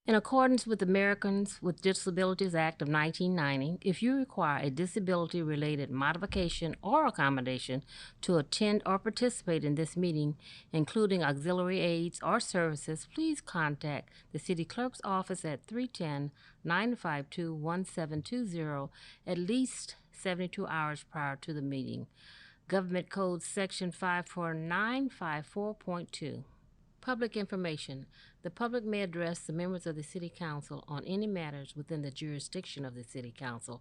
In accordance with Americans with Disabilities Act of 1990, if you require a disability-related modification or accommodation to attend or participate in this meeting, including auxiliary aids or services, please contact the City Clerk's office at 310-952-1720 at least 72 hours prior to the meeting. Government Code Section 54954.2. Public information. The public may address the members of the City Council on any matters within the jurisdiction of the City Council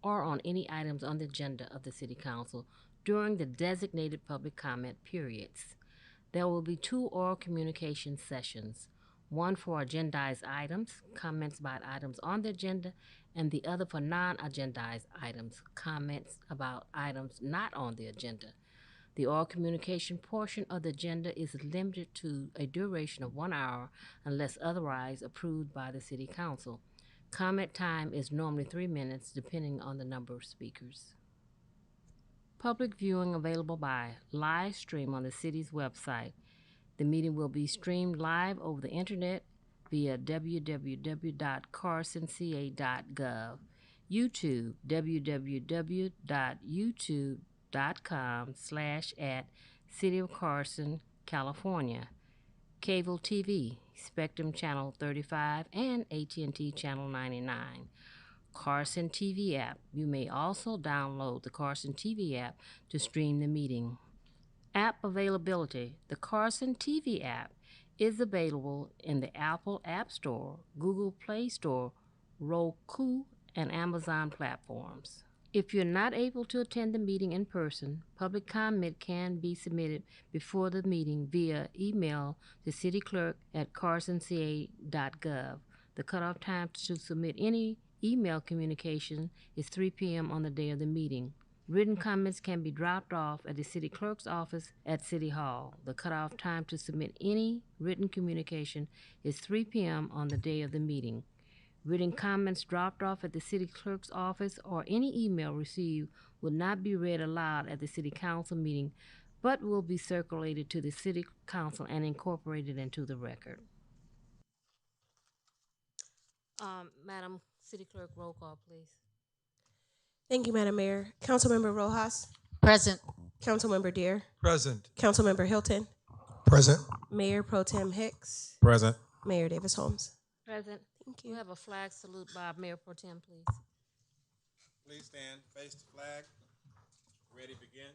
or on any items on the agenda of the City Council during the designated public comment periods. There will be two oral communication sessions, one for agendized items, comments about items on the agenda, and the other for non-agendized items, comments about items not on the agenda. The oral communication portion of the agenda is limited to a duration of 1 hour unless otherwise approved by the City Council. Comment time is normally 3 minutes, depending on the number of speakers. Public viewing available by live stream on the city's website. The meeting will be streamed live over the internet via www.carsonca.gov, YouTube, www.youtube.com/@City of Carson, California, cable TV, Spectrum Channel 35 and AT&T Channel 99. Carson TV app. You may also download the Carson TV app to stream the meeting. App availability. The Carson TV app is available in the Apple App Store, Google Play Store, Roku, and Amazon platforms. If you're not able to attend the meeting in person, public comment can be submitted before the meeting via email to cityclerk@carsonca.gov. The cutoff time to submit any email communication is 3 p.m. on the day of the meeting. Written comments can be dropped off at the City Clerk's office at City Hall. The cutoff time to submit any written communication is 3 p.m. on the day of the meeting. Written comments dropped off at the City Clerk's office or any email received will not be read aloud at the City Council meeting, but will be circulated to the City Council and incorporated into the record. Madam City Clerk, roll call, please. Thank you, Madam Mayor. Councilmember Rojas, Present. Councilmember Deere, Present. Councilmember Hilton, Present. Mayor Pro Tem Hicks, Present. Mayor Davis Holmes. Present. Thank We you. have a flag salute by Mayor Pro Tem, please. Please stand, face the flag. Ready, begin.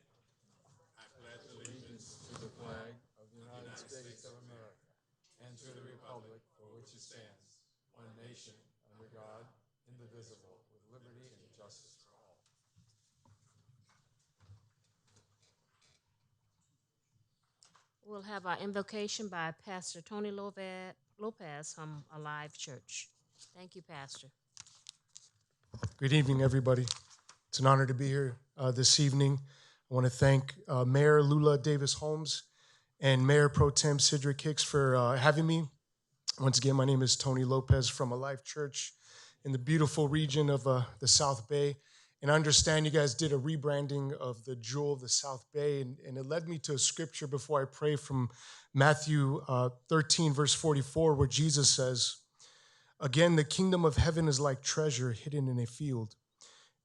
I pledge allegiance to the flag Of the United States of America and to the republic for which it stands, one nation, under God, indivisible, with liberty and justice for all. We'll have our invocation by Pastor Tony Lopez from Alive Church. Thank you, Pastor. Good evening, everybody. It's an honor to be here this evening. I want to thank Mayor Lula Davis Holmes and Mayor Pro Tem Cedric Hicks for having me. Once again, my name is Tony Lopez from Alive Church in the beautiful region of the South Bay. And I understand you guys did a rebranding of the Jewel of the South Bay, and it led me to a scripture before I pray from Matthew 13, verse 44, where Jesus says, "Again, the kingdom of heaven is like treasure hidden in a field,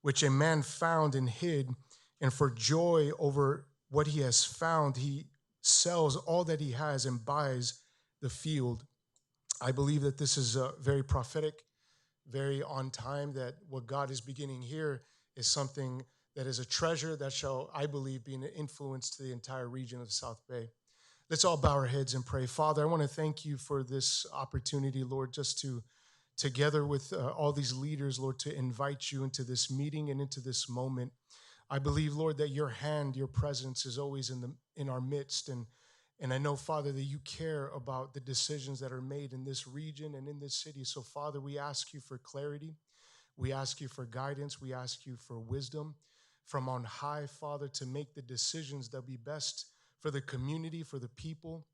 which a man found and hid, and for joy over what he has found, he sells all that he has and buys the field." I believe that this is very prophetic, very on time, that what God is beginning here is something that is a treasure that shall, I believe, be an influence to the entire region of the South Bay. Let's all bow our heads and pray. Father, I want to thank you for this opportunity, Lord, just to, together with all these leaders, Lord, to invite you into this meeting and into this moment. I believe, Lord, that your hand, your presence is always in our midst. And I know, Father, that you care about the decisions that are made in this region and in this city. So, Father, we ask you for clarity. We ask you for guidance. We ask you for wisdom from on high, Father, to make the decisions that be best for the community, for the people.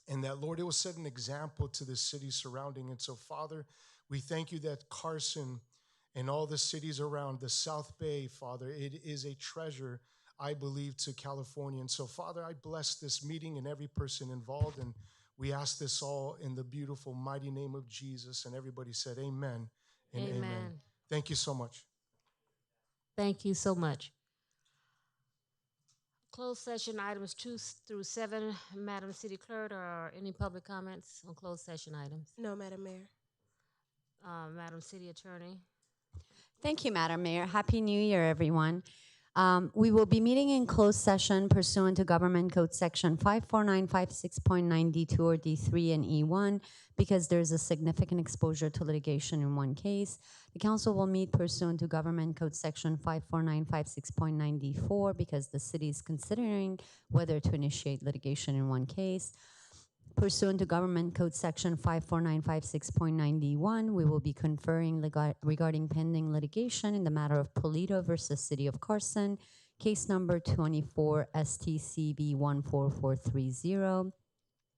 And that, Lord, it will set an example to the cities surrounding. And so, Father, we thank you that Carson and all the cities around the South Bay, Father, it is a treasure, I believe, to California. And so, Father, I bless this meeting and every person involved. And We ask this all in the beautiful, mighty name of Jesus. And everybody said amen and amen. Amen. Thank you so much. Thank you so much. Closed session items 2 through 7. Madam City Clerk, are any public comments on closed session items? No, Madam Mayor. Madam City Attorney? Thank you, Madam Mayor. Happy New Year, everyone. We will be meeting in closed session pursuant to Government Code Section 54956.9 D2 or D3 and E1 because there is a significant exposure to litigation in one case. The council will meet pursuant to Government Code Section 54956.9 D4 because the city is considering whether to initiate litigation in one case. Pursuant to Government Code Section 54956.9D1, we will be conferring regarding pending litigation in the matter of Polito versus City of Carson, case number 24 STCB 14430.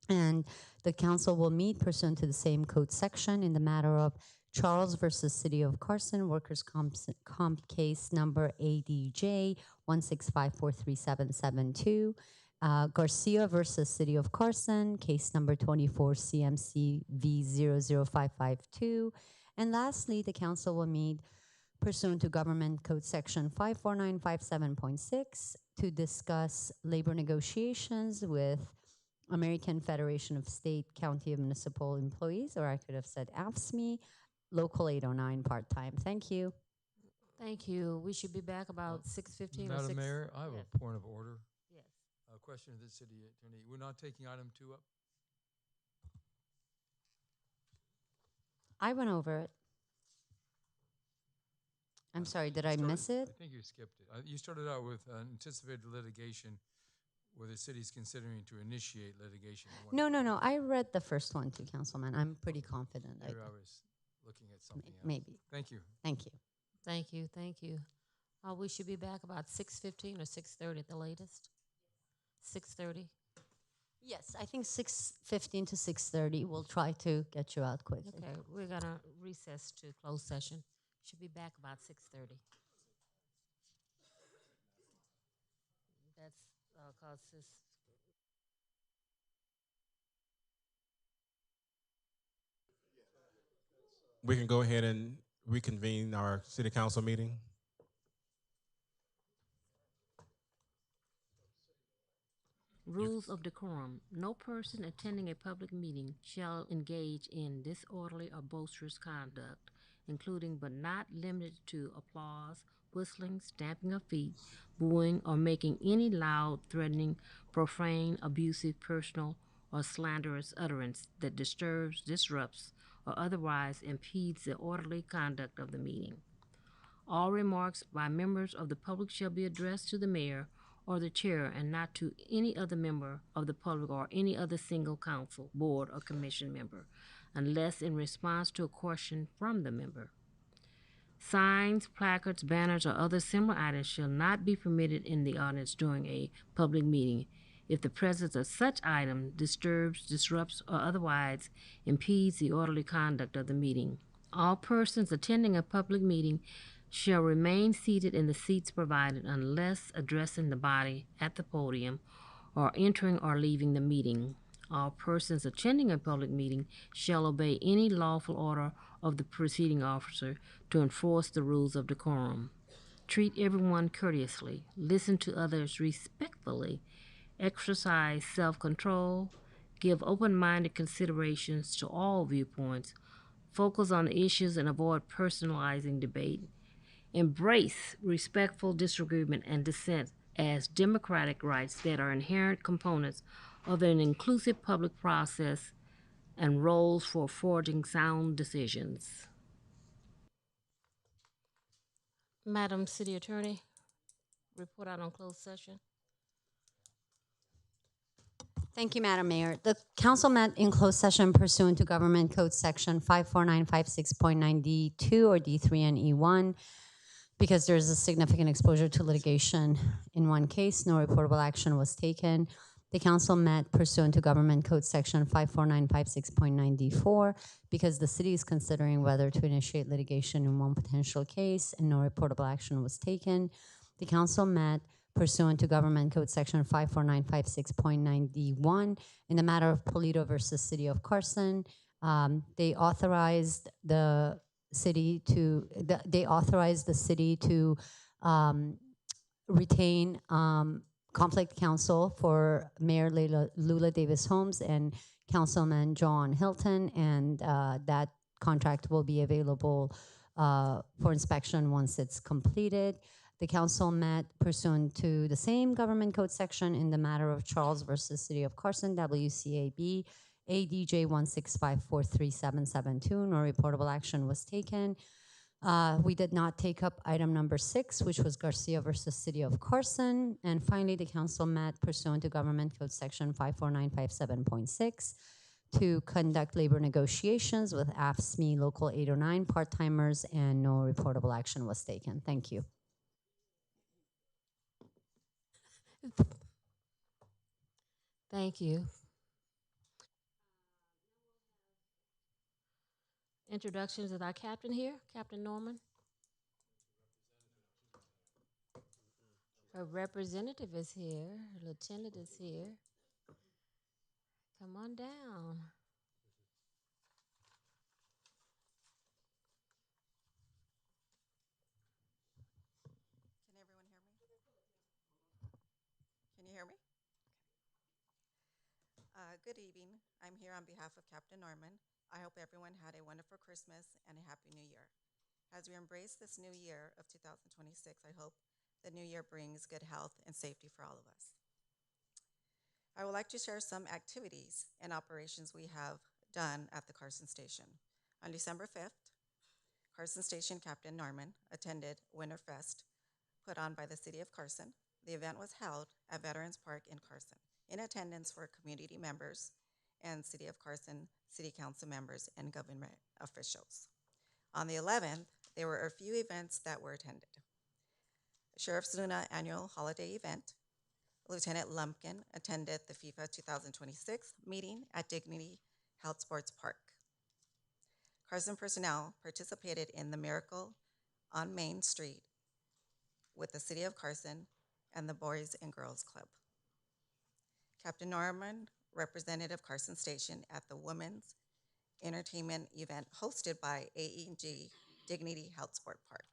And the council will meet pursuant to the same code section in the matter of Charles versus City of Carson, workers' comp case number ADJ 165437772. Garcia versus City of Carson, case number 24 CMC V00552. And lastly, the council will meet pursuant to Government Code Section 54957.6 to discuss labor negotiations with American Federation of State, County, and Municipal Employees, or I could have said AFSCME, Local 809 part-time. Thank you. Thank you. We should be back about 6:15 or 6. Madam Mayor, I have Yes. a point of order. Yes. A question of the city attorney. We're not taking item 2 up? I went over it. I'm sorry, did I miss I it? think you skipped it. You started out with anticipated litigation where the city's considering to initiate litigation. No. I read the first one too, Councilman. I'm pretty confident. Maybe I was looking at something else. Maybe. Thank you. Thank you. Thank you. Thank you. We should be back about 6:15 or 6:30 at the latest. 6:30. Yes, I think 6:15 to 6:30. We'll try to get you out quickly. Okay, we're gonna recess to closed session. Should be back about 6:30. That's cause this. We can go ahead and reconvene our city council meeting. Rules of decorum. No person attending a public meeting shall engage in disorderly or boisterous conduct, including but not limited to applause, whistling, stamping of feet, booing, or making any loud, threatening, profane, abusive, personal, or slanderous utterance that disturbs, disrupts, or otherwise impedes the orderly conduct of the meeting. All remarks by members of the public shall be addressed to the mayor or the chair and not to any other member of the public or any other single council, board, or commission member, unless in response to a question from the member. Signs, placards, banners, or other similar items shall not be permitted in the audience during a public meeting if the presence of such item disturbs, disrupts, or otherwise impedes the orderly conduct of the meeting. All persons attending a public meeting shall remain seated in the seats provided unless addressing the body at the podium or entering or leaving the meeting. All persons attending a public meeting shall obey any lawful order of the proceeding officer to enforce the rules of decorum. Treat everyone courteously, listen to others respectfully, exercise self-control, give open-minded considerations to all viewpoints, focus on the issues and avoid personalizing debate. Embrace respectful disagreement and dissent as democratic rights that are inherent components of an inclusive public process and roles for forging sound decisions. Madam City Attorney, report out on closed session. Thank you, Madam Mayor. The council met in closed session pursuant to Government Code Section 54956.9 D2 or D3 and E1 because there is a significant exposure to litigation in one case. No reportable action was taken. The council met pursuant to Government Code Section 54956.9 D4 because the city is considering whether to initiate litigation in one potential case and no reportable action was taken. The council met pursuant to Government Code Section 54956.9D1 in the matter of Polito versus City of Carson. They authorized the city to um, retain conflict counsel for Mayor Lula Davis Holmes and Councilman John Hilton, and that contract will be available for inspection once it's completed. The council met pursuant to the same government code section in the matter of Charles versus City of Carson, WCAB, ADJ 165437772. No reportable action was taken. We did not take up item number 6, which was Garcia versus City of Carson. And finally, the council met pursuant to Government Code Section 54957.6 to conduct labor negotiations with AFSCME Local 809 part-timers, and no reportable action was taken. Thank you. Thank you. Introductions of our captain here, Captain Norman. Her representative is here. Her lieutenant is here. Come on down. Can everyone hear me? Can you hear me? Good evening. I'm here on behalf of Captain Norman. I hope everyone had a wonderful Christmas and a Happy New Year. As we embrace this new year of 2026, I hope the new year brings good health and safety for all of us. I would like to share some activities and operations we have done at the Carson Station. On December 5th, Carson Station Captain Norman attended Winterfest put on by the City of Carson. The event was held at Veterans Park in Carson. In attendance were community members and City of Carson City Council members and government officials. On the 11th, there were a few events that were attended. Sheriff's Luna annual holiday event. Lieutenant Lumpkin attended the FIFA 2026 meeting at Dignity Health Sports Park. Carson personnel participated in the Miracle on Main Street with the City of Carson and the Boys and Girls Club. Captain Norman represented Carson Station at the Women's Entertainment event hosted by AEG Dignity Health Sport Park.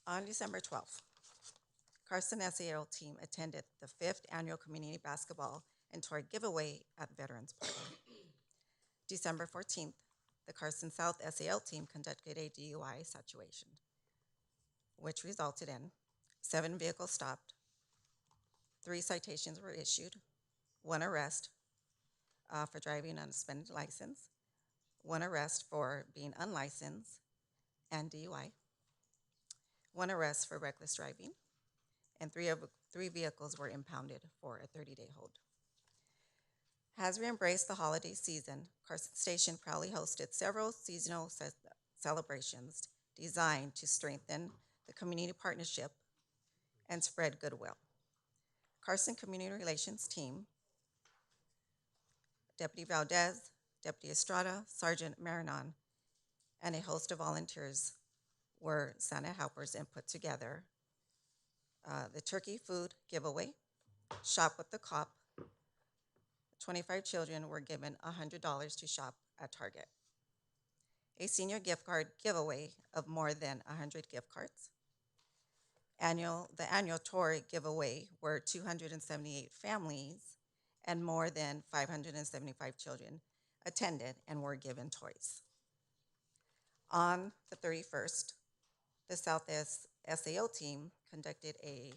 On December 12th, Carson SAL team attended the 5th annual community basketball and toy giveaway at Veterans Park. December 14th, the Carson South SAL team conducted a DUI situation, which resulted in 7 vehicles stopped, 3 citations were issued, 1 arrest for driving on a suspended license, 1 arrest for being unlicensed and DUI, 1 arrest for reckless driving, and 3 vehicles were impounded for a 30-day hold. As we embrace the holiday season, Carson Station proudly hosted several seasonal celebrations designed to strengthen the community partnership and spread goodwill. Carson Community Relations Team, Deputy Valdez, Deputy Estrada, Sergeant Marinon, and a host of volunteers were Santa helpers and put together the turkey food giveaway, Shop with the Cop. 25 children were given $100 to shop at Target. A senior gift card giveaway of more than 100 gift cards. The annual toy giveaway were 278 families and more than 575 children attended and were given toys. On the 31st, the South SAO team conducted a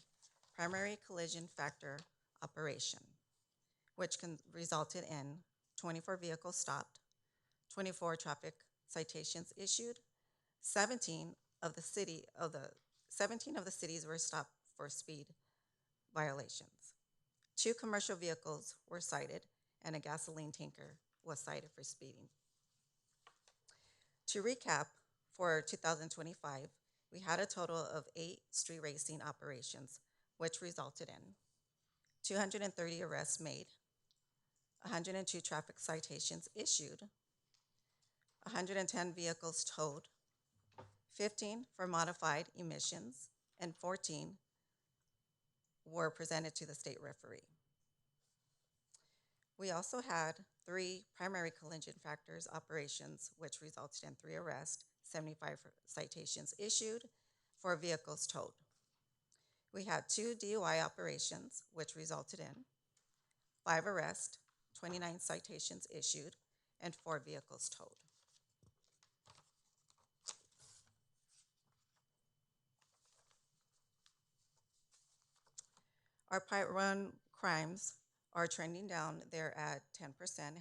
primary collision factor operation, which resulted in 24 vehicles stopped, 24 traffic citations issued, 17 of the cities were stopped for speed violations. 2 commercial vehicles were cited, and a gasoline tanker was cited for speeding. To recap, for 2025, we had a total of 8 street racing operations, which resulted in 230 arrests made, 102 traffic citations issued, 110 vehicles towed, 15 for modified emissions, and 14 were presented to the state referee. We also had 3 primary collision factors operations, which resulted in 3 arrests, 75 citations issued, 4 vehicles towed. We had 2 DUI operations, which resulted in 5 arrests, 29 citations issued, and 4 vehicles towed. Our Part 1 crimes are trending down. They're at 10%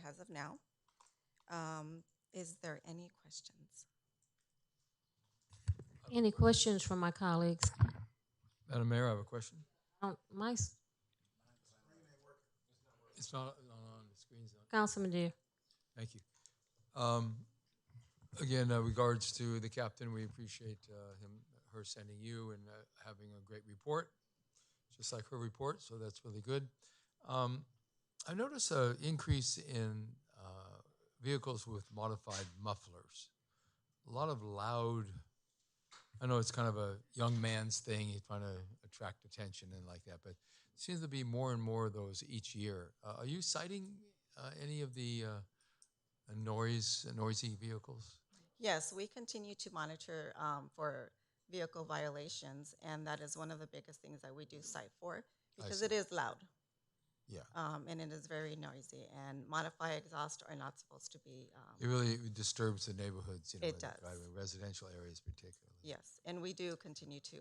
as of now. Is there any questions? Any questions from my colleagues? Madam Mayor, I have a question. My It's not on the screen's not. Councilman Deere. Thank you. Again, regards to the captain, we appreciate her sending you and having a great report, just like her report, so that's really good. I noticed an increase in vehicles with modified mufflers. A lot of loud, I know it's kind of a young man's thing, he's trying to attract attention and like that, but it seems to be more and more of those each year. Are you citing any of the noisy vehicles? Yes, we continue to monitor for vehicle violations, and that is one of the biggest things that we do cite for because it is loud. Yeah. And it is very noisy, and modified exhaust are not supposed to be. It really disturbs the neighborhoods, It does. Residential areas particularly. Yes, and we do continue to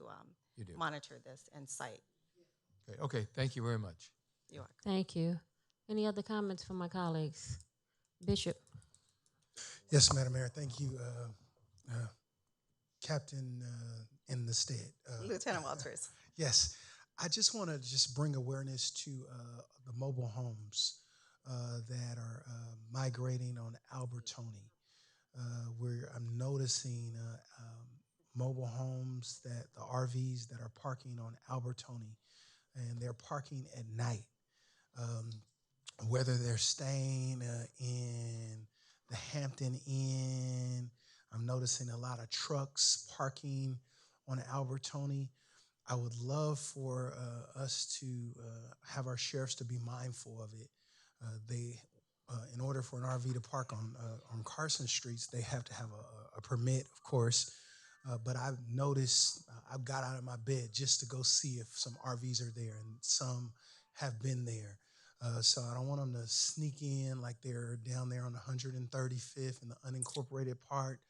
You do. monitor this and cite. Okay, thank you very much. You are. Thank you. Any other comments from my colleagues? Bishop. Yes, Madam Mayor. Thank you, Captain in the stead. Lieutenant Walters. Yes, I just want to just bring awareness to the mobile homes that are migrating on Albertoni, where I'm noticing mobile homes, that the RVs that are parking on Albertoni, and they're parking at night. Whether they're staying in the Hampton Inn, I'm noticing a lot of trucks parking on Albertoni. I would love for us to have our sheriffs to be mindful of it. In order for an RV to park on Carson streets, they have to have a permit, of course. But I've noticed, I've got out of my bed just to go see if some RVs are there, and some have been there. So I don't want them to sneak in like they're down there on 135th in the unincorporated part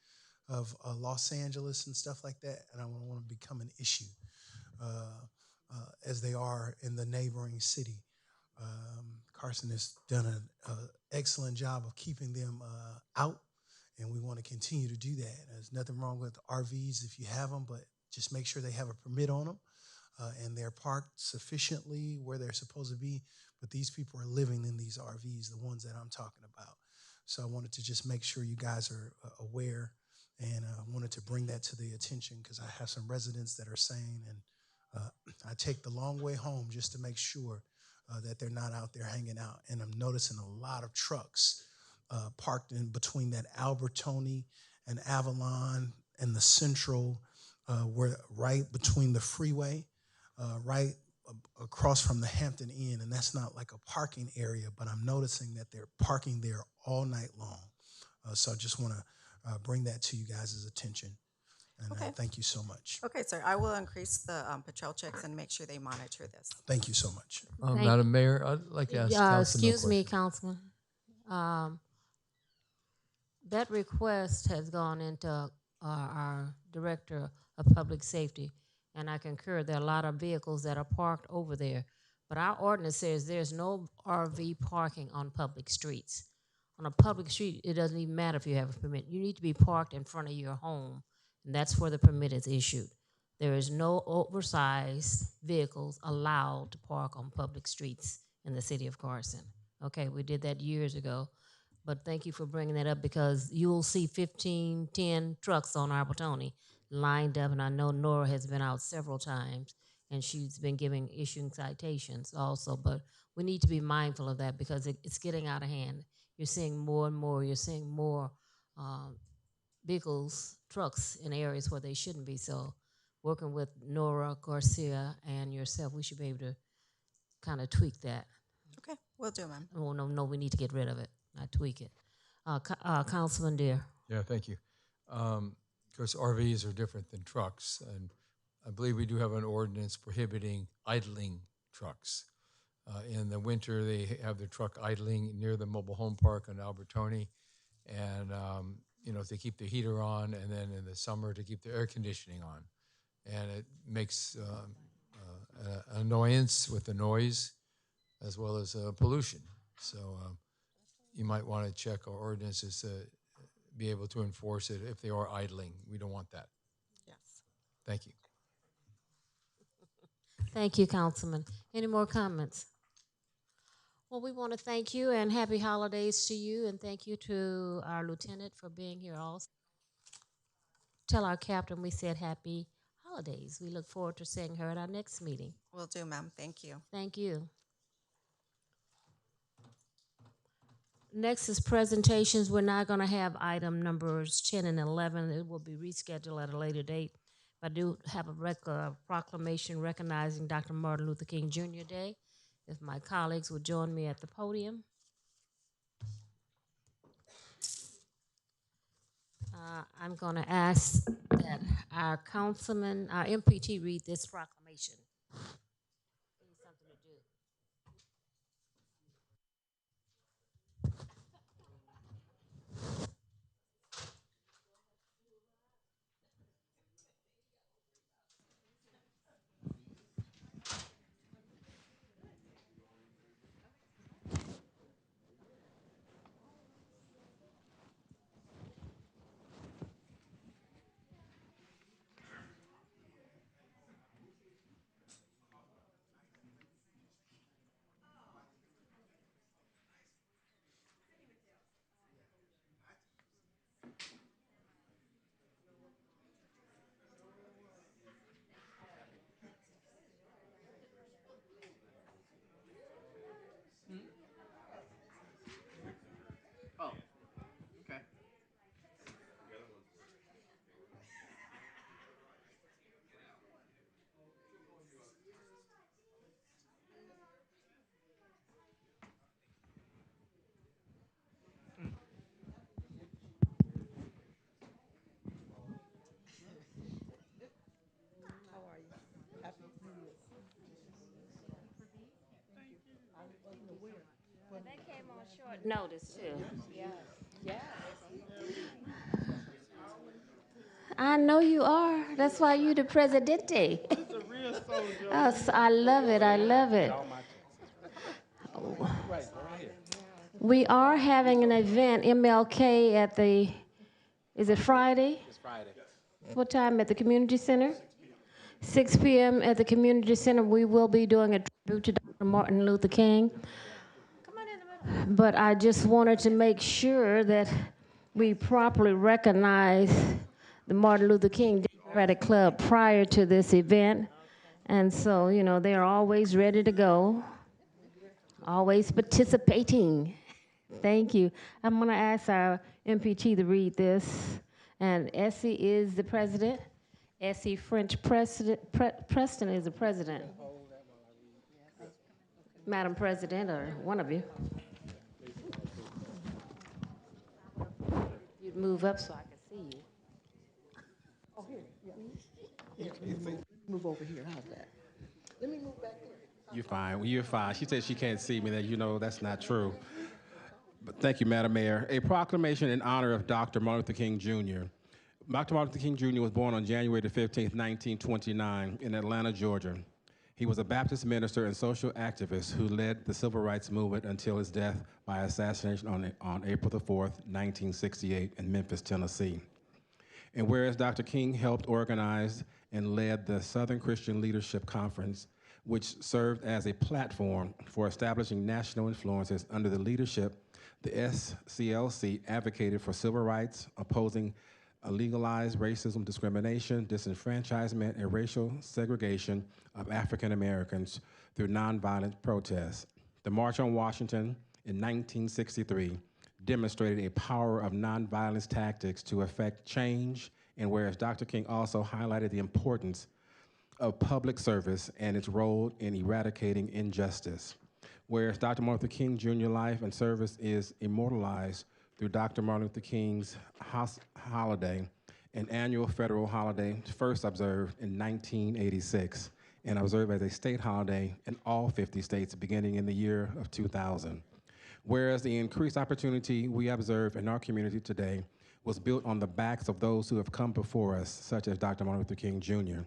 of Los Angeles and stuff like that. And I don't want to become an issue as they are in the neighboring city. Carson has done an excellent job of keeping them out, and we want to continue to do that. There's nothing wrong with RVs if you have them, but just make sure they have a permit on them and they're parked sufficiently where they're supposed to be. But these people are living in these RVs, the ones that I'm talking about. So I wanted to just make sure you guys are aware, and I wanted to bring that to the attention because I have some residents that are saying, and I take the long way home just to make sure that they're not out there hanging out. And I'm noticing a lot of trucks parked in between that Albertoni and Avalon and the Central, where right between the freeway, right across from the Hampton Inn. And that's not like a parking area, but I'm noticing that they're parking there all night long. So I just want to bring that to you guys' attention. And Okay. Thank you so much. Okay, sir. I will increase the patrol checks and make sure they monitor this. Thank you so much. Thank- Madam Mayor, I'd like to ask Councilman a Excuse me, question. Councilman. That request has gone into our Director of Public Safety, and I concur, there are a lot of vehicles that are parked over there. But our ordinance says there's no RV parking on public streets. On a public street, it doesn't even matter if you have a permit. You need to be parked in front of your home, and that's where the permit is issued. There is no oversized vehicles allowed to park on public streets in the city of Carson. Okay, we did that years ago, but thank you for bringing that up because you'll see 10 trucks on Albertoni lined up, and I know Nora has been out several times, and she's been issuing citations also, but we need to be mindful of that because it's getting out of hand. You're seeing more and more, vehicles, trucks in areas where they shouldn't be, so working with Nora Garcia and yourself, we should be able to kind of tweak that. Okay, will do, ma'am. Oh, no, we need to get rid of it, not tweak it. Councilman Deere. Yeah, thank you. Of course, RVs are different than trucks, and I believe we do have an ordinance prohibiting idling trucks. In the winter, they have their truck idling near the mobile home park on Albertoni, and if they keep the heater on, and then in the summer to keep the air conditioning on, and it makes an annoyance with the noise as well as pollution. So you might want to check our ordinances to be able to enforce it if they are idling. We don't want that. Yes. Thank you. Thank you, Councilman. Any more comments? Well, we want to thank you and happy holidays to you, and thank you to our lieutenant for being here also. Tell our captain we said happy holidays. We look forward to seeing her at our next meeting. Will do, ma'am. Thank you. Thank you. Next is presentations. We're not going to have item numbers 10 and 11. It will be rescheduled at a later date. I do have a proclamation recognizing Dr. Martin Luther King Jr. Day. If my colleagues would join me at the podium. I'm going to ask that our councilman, our MPT, read this proclamation. Something to do. That came on short notice too. I know you are. That's why you the presidente. I love it. I love it. We are having an event, MLK, at the, is it Friday? It's Friday. What time at the community center? 6 p.m. at the community center. We will be doing a tribute to Dr. Martin Luther King. But I just wanted to make sure that we properly recognize the Martin Luther King Democratic Club prior to this event. And so, they're always ready to go, always participating. Thank you. I'm going to ask our MPT to read this. And Essie is the president. Essie French Preston is the president. Madam President, or one of you. You'd move up so I could see you. Oh, here, yeah. Move over here, how's that? Let me move back there. You're fine. You're fine. She said she can't see me. That's not true. But thank you, Madam Mayor. A proclamation in honor of Dr. Martin Luther King Jr. Dr. Martin Luther King Jr. was born on January the 15th, 1929 in Atlanta, Georgia. He was a Baptist minister and social activist who led the civil rights movement until his death by assassination on April the 4th, 1968 in Memphis, Tennessee. And whereas Dr. King helped organize and led the Southern Christian Leadership Conference, which served as a platform for establishing national influences under the leadership, the SCLC advocated for civil rights, opposing legalized racism, discrimination, disenfranchisement, and racial segregation of African Americans through nonviolent protests. The March on Washington in 1963 demonstrated a power of nonviolence tactics to effect change And whereas Dr. King also highlighted the importance of public service and its role in eradicating injustice. Whereas Dr. Martin Luther King Jr. life and service is immortalized through Dr. Martin Luther King's holiday, an annual federal holiday first observed in 1986 and observed as a state holiday in all 50 states beginning in the year of 2000. Whereas the increased opportunity we observe in our community today was built on the backs of those who have come before us, such as Dr. Martin Luther King Jr.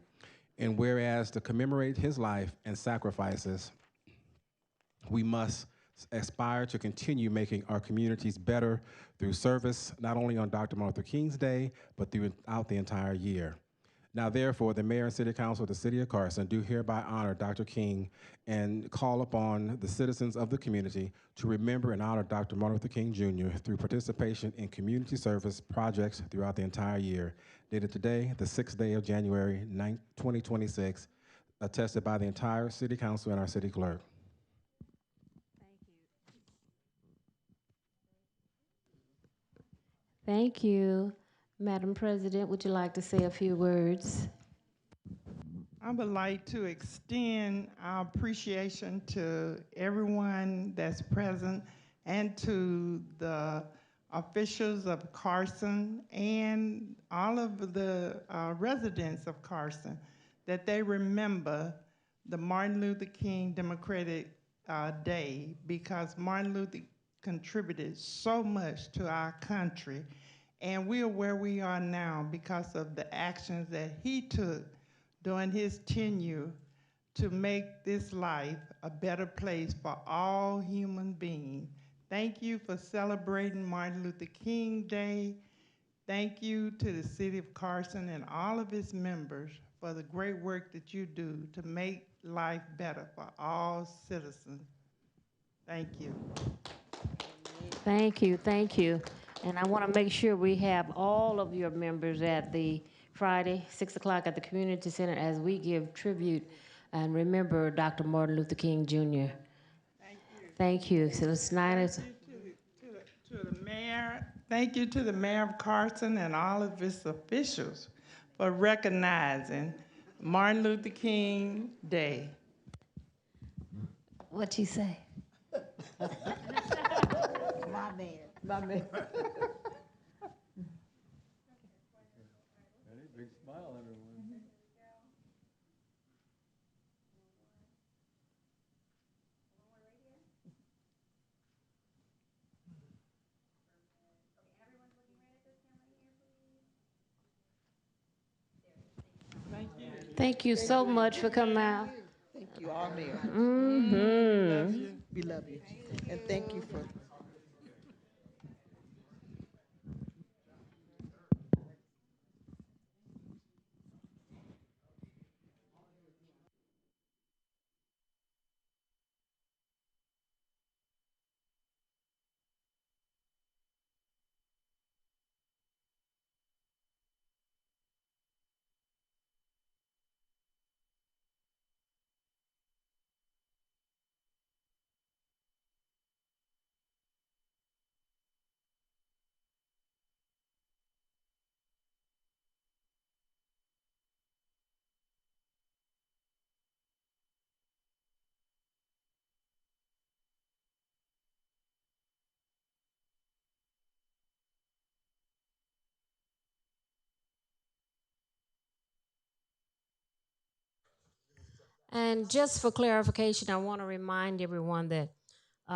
And whereas to commemorate his life and sacrifices, we must aspire to continue making our communities better through service, not only on Dr. Martin Luther King's Day, but throughout the entire year. Now, therefore, the Mayor and City Council of the City of Carson do hereby honor Dr. King and call upon the citizens of the community to remember and honor Dr. Martin Luther King Jr. through participation in community service projects throughout the entire year. Dated today, the 6th day of January 9, 2026, attested by the entire City Council and our City Clerk. Thank you. Madam President, would you like to say a few words? I would like to extend our appreciation to everyone that's present and to the officials of Carson and all of the residents of Carson, that they remember the Martin Luther King Democratic Day, because Martin Luther contributed so much to our country. And we are where we are now because of the actions that he took during his tenure to make this life a better place for all human beings. Thank you for celebrating Martin Luther King Day. Thank you to the City of Carson and all of its members for the great work that you do to make life better for all citizens. Thank you. Thank you, thank you. And I want to make sure we have all of your members at the Friday, 6 o'clock at the Community Center as we give tribute and remember Dr. Martin Luther King Jr. Thank you. Thank you. So it's 9 Thank you to the mayor. Thank you to the mayor of Carson and all of his officials for recognizing Martin Luther King Day. What'd you say? My man. My man. Big smile, everyone. Thank you. Thank you so much for coming out. Thank you, all mayor. Mm-hmm. We love you. And thank you for. And just for clarification, I want to remind everyone that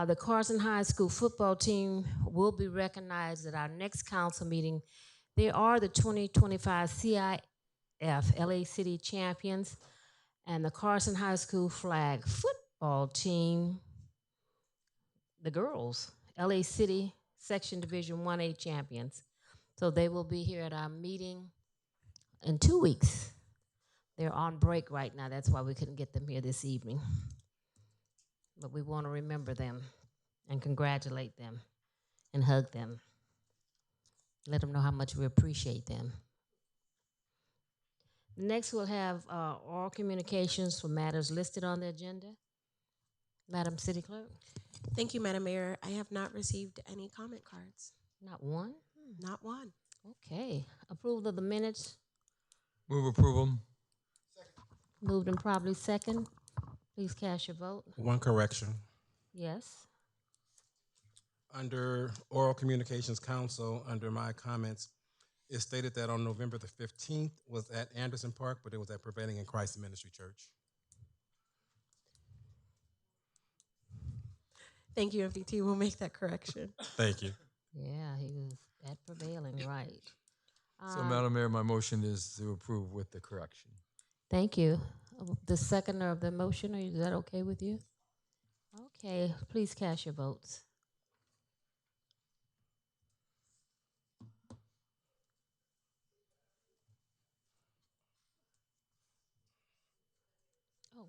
the Carson High School football team will be recognized at our next council meeting. They are the 2025 CIF LA City champions, and the Carson High School flag football team, the girls, LA City Section Division 1A champions. So they will be here at our meeting in 2 weeks. They're on break right now. That's why we couldn't get them here this evening. But we want to remember them and congratulate them and hug them. Let them know how much we appreciate them. Next, we'll have oral communications for matters listed on the agenda. Madam City Clerk? Thank you, Madam Mayor. I have not received any comment cards. Not one? Not one. Okay, approval of the minutes, Move approval. moved and probably second. Please cast your vote. One correction. Yes. Under Oral Communications Council, under my comments, it stated that on November the 15th was at Anderson Park, but it was at Prevailing in Christ Ministry Church. Thank you, MPT. We'll make that correction. Thank you. Yeah, he was at Prevailing, right. So, Madam Mayor, my motion is to approve with the correction. Thank you. The seconder of the motion, is that okay with you? Okay, please cast your votes. Oh.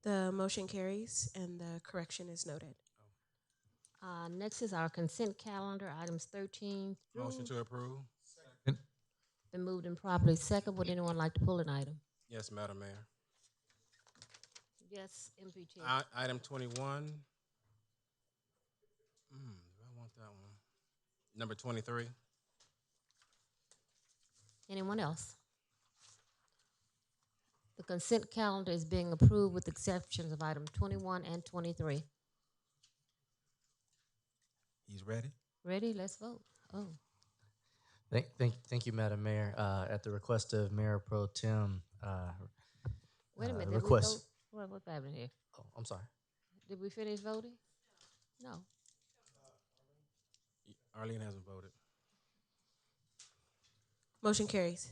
The motion carries and the correction is noted. Next is our consent calendar, items 13 through. Motion to approve. Been moved and properly second. Would anyone like to pull an item? Yes, Madam Mayor. Yes, MPT. Item 21. I want that one. Number 23. Anyone else? The consent calendar is being approved with exceptions of item 21 and 23. He's ready. Ready? Let's vote. Oh, Thank you, Madam Mayor. At the request of Mayor Pro Tem, wait a minute. the Did request. we vote? What's happening here? Oh, I'm sorry. Did we finish voting? No. Arlene hasn't voted. Motion carries.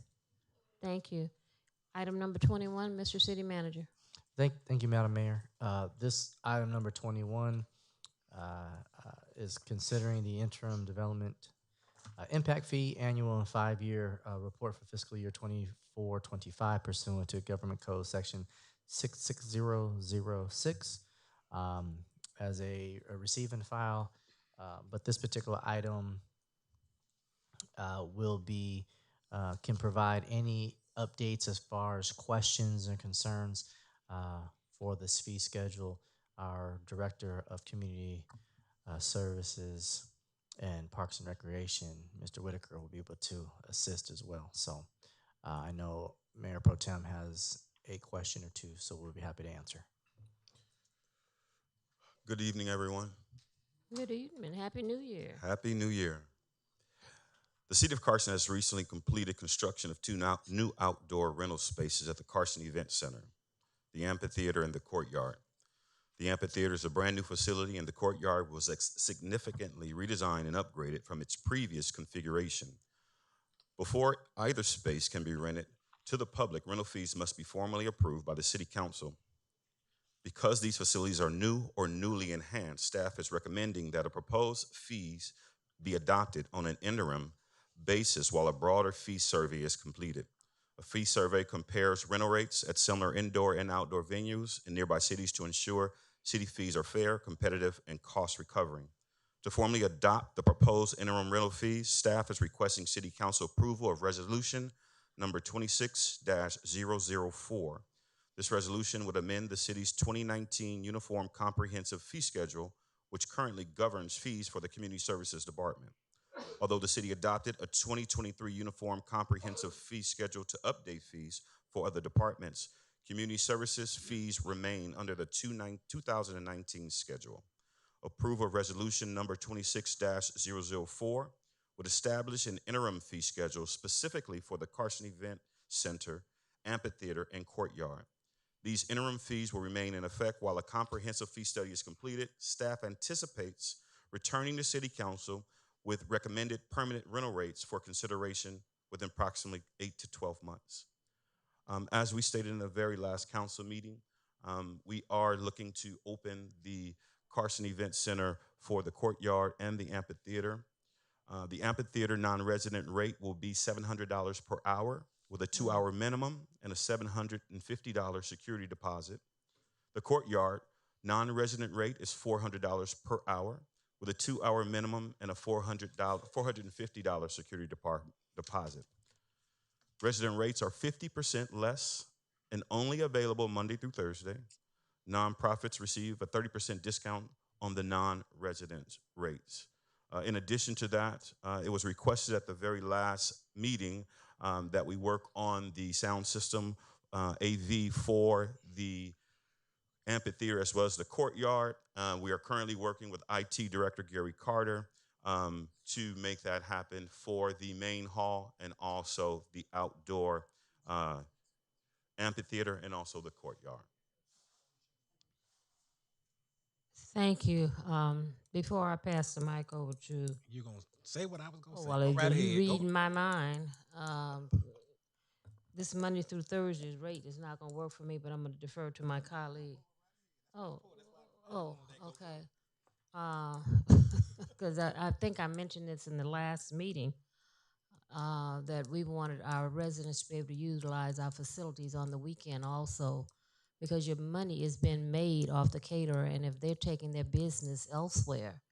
Thank you. Item number 21, Mr. City Manager. Thank you, Madam Mayor. This item number 21 is considering the interim development impact fee annual and 5-year report for fiscal year 24-25 pursuant to Government Code Section 66006 as a receive and file. But this particular item will be can provide any updates as far as questions and concerns for this fee schedule. Our Director of Community Services and Parks and Recreation, Mr. Whitaker, will be able to assist as well. So I know Mayor Pro Tem has a question or two, so we'll be happy to answer. Good evening, everyone. Good evening. Happy New Year. Happy New Year. The City of Carson has recently completed construction of two new outdoor rental spaces at the Carson Event Center, the amphitheater and the courtyard. The amphitheater is a brand new facility, and the courtyard was significantly redesigned and upgraded from its previous configuration. Before either space can be rented to the public, rental fees must be formally approved by the City Council. Because these facilities are new or newly enhanced, staff is recommending that a proposed fees be adopted on an interim basis while a broader fee survey is completed. A fee survey compares rental rates at similar indoor and outdoor venues in nearby cities to ensure city fees are fair, competitive, and cost recovering. To formally adopt the proposed interim rental fees, staff is requesting City Council approval of resolution number 26-004. This resolution would amend the city's 2019 Uniform Comprehensive Fee Schedule, which currently governs fees for the Community Services Department. Although the city adopted a 2023 Uniform Comprehensive Fee Schedule to update fees for other departments, community services fees remain under the 2019 schedule. Approval of resolution number 26-004 would establish an interim fee schedule specifically for the Carson Event Center, amphitheater, and courtyard. These interim fees will remain in effect while a comprehensive fee study is completed. Staff anticipates returning to City Council with recommended permanent rental rates for consideration within approximately 8 to 12 months. As we stated in the very last council meeting, we are looking to open the Carson Event Center for the courtyard and the amphitheater. The amphitheater non-resident rate will be $700 per hour with a 2-hour minimum and a $750 security deposit. The courtyard non-resident rate is $400 per hour with a 2-hour minimum and a $450 security deposit. Resident rates are 50% less and only available Monday through Thursday. nonprofits receive a 30% discount on the non-resident rates. In addition to that, it was requested at the very last meeting that we work on the sound system AV for the amphitheater as well as the courtyard. We are currently working with IT Director Gary Carter to make that happen for the main hall and also the outdoor amphitheater and also the courtyard. Thank you. Before I pass the mic over to, You gonna say what I was gonna say? well, Go right you ahead. reading Go. my mind. This Monday through Thursday rate is not going to work for me, but I'm going to defer to my colleague. Oh, okay. Because I think I mentioned this in the last meeting, that we wanted our residents to be able to utilize our facilities on the weekend also, because your money is being made off the caterer, and if they're taking their business elsewhere,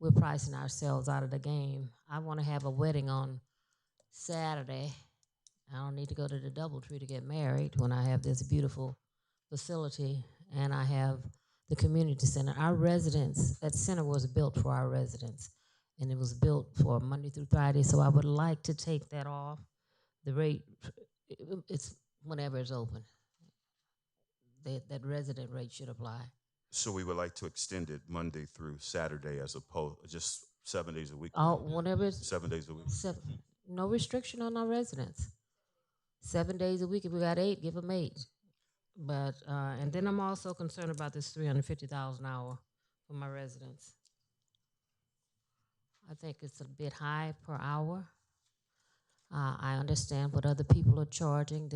we're pricing ourselves out of the game. I want to have a wedding on Saturday. I don't need to go to the DoubleTree to get married when I have this beautiful facility and I have the community center. Our residents, that center was built for our residents, and it was built for Monday through Friday, so I would like to take that off. The rate, it's whenever it's open. That resident rate should apply. So we would like to extend it Monday through Saturday as opposed just 7 days a week. Oh, whenever it's 7 days a week. no restriction on our residents. 7 days a week. If we got 8, give them 8. But and then I'm also concerned about this $350,000 an hour for my residents. I think it's a bit high per hour. I understand what other people are charging.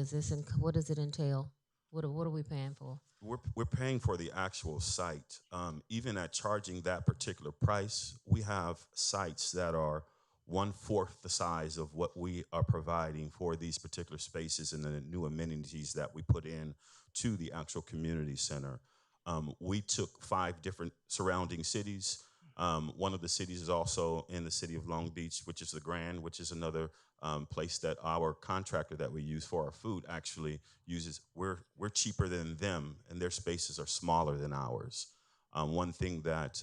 What does it entail? What are we paying for? We're paying for the actual site. Even at charging that particular price, we have sites that are 1/4 the size of what we are providing for these particular spaces and the new amenities that we put in to the actual community center. We took 5 different surrounding cities. One of the cities is also in the city of Long Beach, which is the Grand, which is another place that our contractor that we use for our food actually uses. We're cheaper than them, and their spaces are smaller than ours. One thing that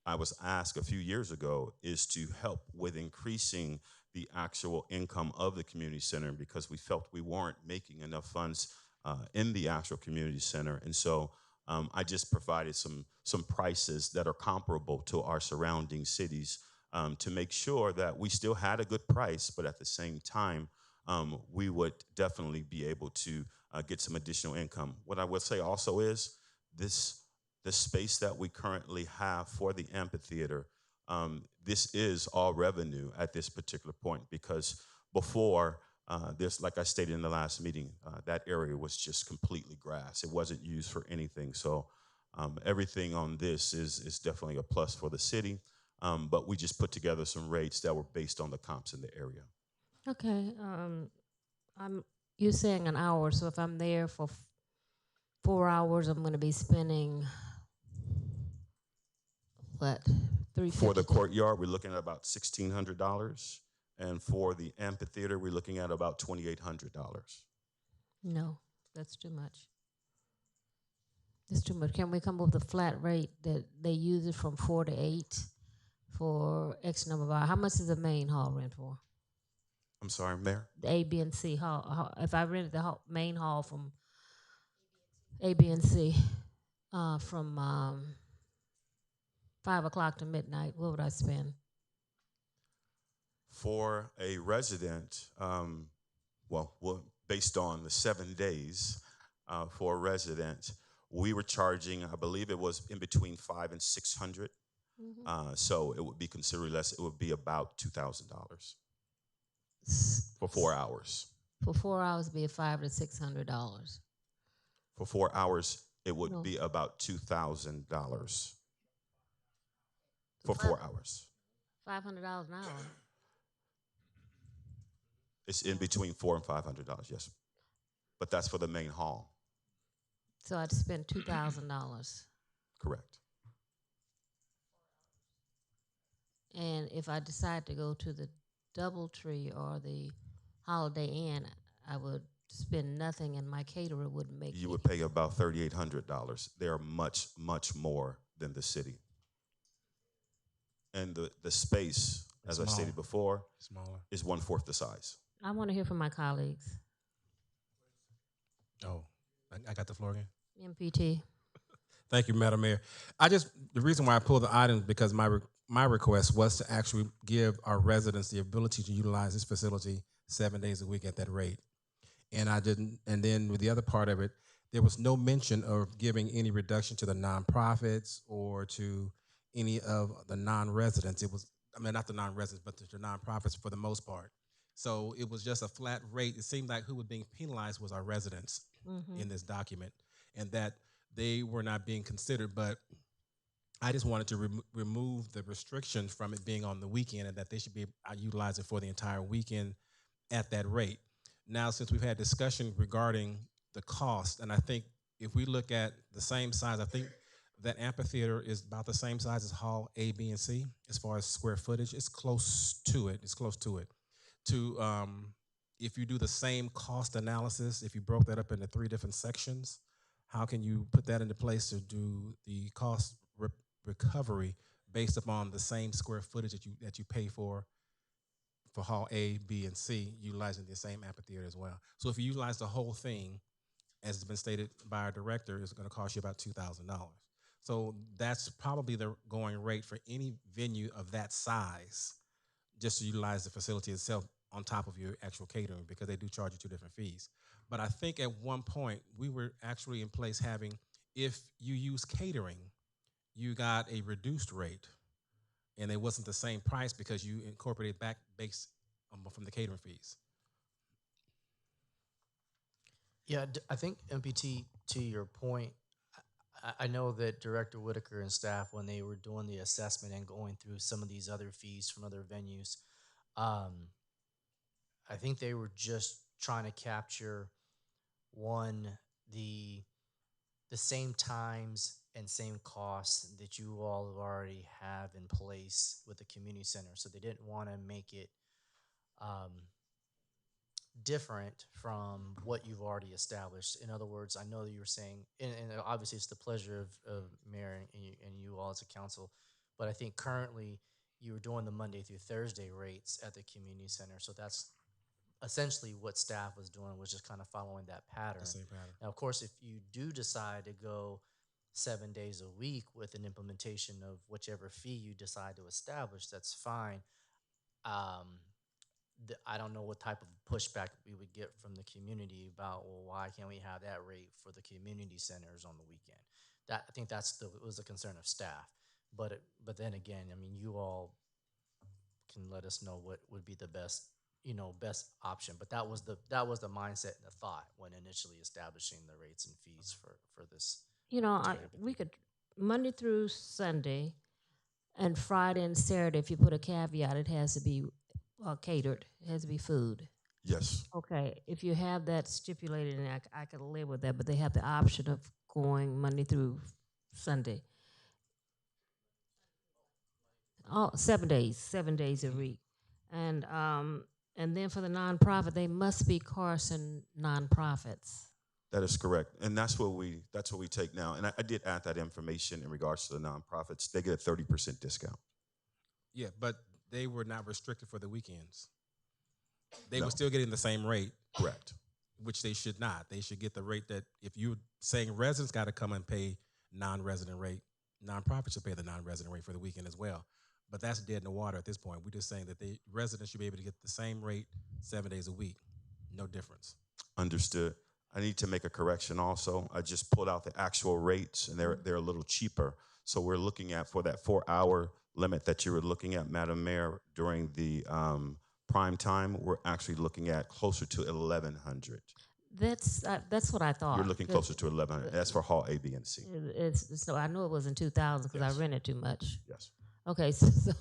I was asked a few years ago is to help with increasing the actual income of the community center because we felt we weren't making enough funds in the actual community center. And so I just provided some prices that are comparable to our surrounding cities to make sure that we still had a good price, but at the same time, we would definitely be able to get some additional income. What I would say also is the space that we currently have for the amphitheater, this is all revenue at this particular point because before, like I stated in the last meeting, that area was just completely grass. It wasn't used for anything. So everything on this is definitely a plus for the city. But we just put together some rates that were based on the comps in the area. Okay. You're saying an hour, so if I'm there for 4 hours, I'm going to be spending what? $350 For the courtyard, we're looking at about $1,600. And for the amphitheater, we're looking at about $2,800. No, that's too much. That's too much. Can we come up with a flat rate that they use it from 4 to 8 for X number of hours? How much is the main hall rent for? I'm sorry, Mayor? The A, B, and C hall. If I rented the main hall from A, B, and C from 5 o'clock to midnight, what would I spend? For a resident, based on the 7 days for a resident, we were charging, I believe it was in between $500 and $600. So it would be considerably less. It would be about $2,000 for 4 hours. For 4 hours, it'd be $500 to $600. For 4 hours, it would be about $2,000 for 4 hours. $500 an hour. It's in between $400 and $500, yes. But that's for the main hall. So I'd spend $2,000. Correct. And if I decide to go to the DoubleTree or the Holiday Inn, I would spend nothing and my caterer wouldn't make You would pay about $3,800. They are much, much more than the city. And the space, as I Small. stated before, Smaller. is 1/4 the size. I want to hear from my colleagues. Oh, I got the floor again. MPT. Thank you, Madam Mayor. The reason why I pulled the items because my request was to actually give our residents the ability to utilize this facility 7 days a week at that rate. And I didn't, and then with the other part of it, there was no mention of giving any reduction to the nonprofits or to any of the non-residents. It was, I mean, not the non-residents, but the nonprofits for the most part. So it was just a flat rate. It seemed like who was being penalized was our residents in this document, and that they were not being considered. But I just wanted to remove the restriction from it being on the weekend, and that they should be utilizing for the entire weekend at that rate. Now, since we've had discussion regarding the cost, and I think if we look at the same size, I think that amphitheater is about the same size as Hall A, B, and C as far as square footage. It's close to it. It's close to it. If you do the same cost analysis, if you broke that up into 3 different sections, how can you put that into place to do the cost recovery based upon the same square footage that you pay for Hall A, B, and C, utilizing the same amphitheater as well? So if you utilize the whole thing, as has been stated by our director, it's going to cost you about $2,000. So that's probably the going rate for any venue of that size, just to utilize the facility itself on top of your actual catering, because they do charge you 2 different fees. But I think at one point we were actually in place having, if you use catering, you got a reduced rate, and it wasn't the same price because you incorporated back based from the catering fees. Yeah, I think MPT, to your point, I know that Director Whitaker and staff, when they were doing the assessment and going through some of these other fees from other venues, I think they were just trying to capture the same times and same costs that you all already have in place with the community center. So they didn't want to make it different from what you've already established. In other words, I know that you were saying, and obviously it's the pleasure of Mayor and you all as a council, but I think currently you were doing the Monday through Thursday rates at the community center. So that's essentially what staff was doing, was just kind of following that pattern. The same pattern. Now, of course, if you do decide to go 7 days a week with an implementation of whichever fee you decide to establish, that's fine. I don't know what type of pushback we would get from the community about, well, why can't we have that rate for the community centers on the weekend? I think was a concern of staff. But then again, I mean, you all can let us know what would be the best option. But that was the mindset and the thought when initially establishing the rates and fees for this. We could Monday through Sunday, and Friday and Saturday. If you put a caveat, it has to be catered. It has to be food. Yes. Okay. If you have that stipulated, and I could live with that, but they have the option of going Monday through Sunday. 7 days a week, and then for the nonprofit, they must be Carson nonprofits. That is correct, and that's what we take now. And I did add that information in regards to the nonprofits. They get a 30% discount. Yeah, but they were not restricted for the weekends. They were still getting the same rate. Correct. Which they should not. They should get the rate that, if you're saying residents got to come and pay non-resident rate, nonprofits should pay the non-resident rate for the weekend as well. But that's dead in the water at this point. We're just saying that residents should be able to get the same rate 7 days a week. No difference. Understood. I need to make a correction also. I just pulled out the actual rates, and they're a little cheaper. So we're looking at, for that 4-hour limit that you were looking at, Madam Mayor, during the prime time, we're actually looking at closer to 1,100. That's what I thought. You're looking closer to 1,100. That's for Hall A, B, and C. So I knew it was in 2,000 because I rented too much. Yes. Okay, so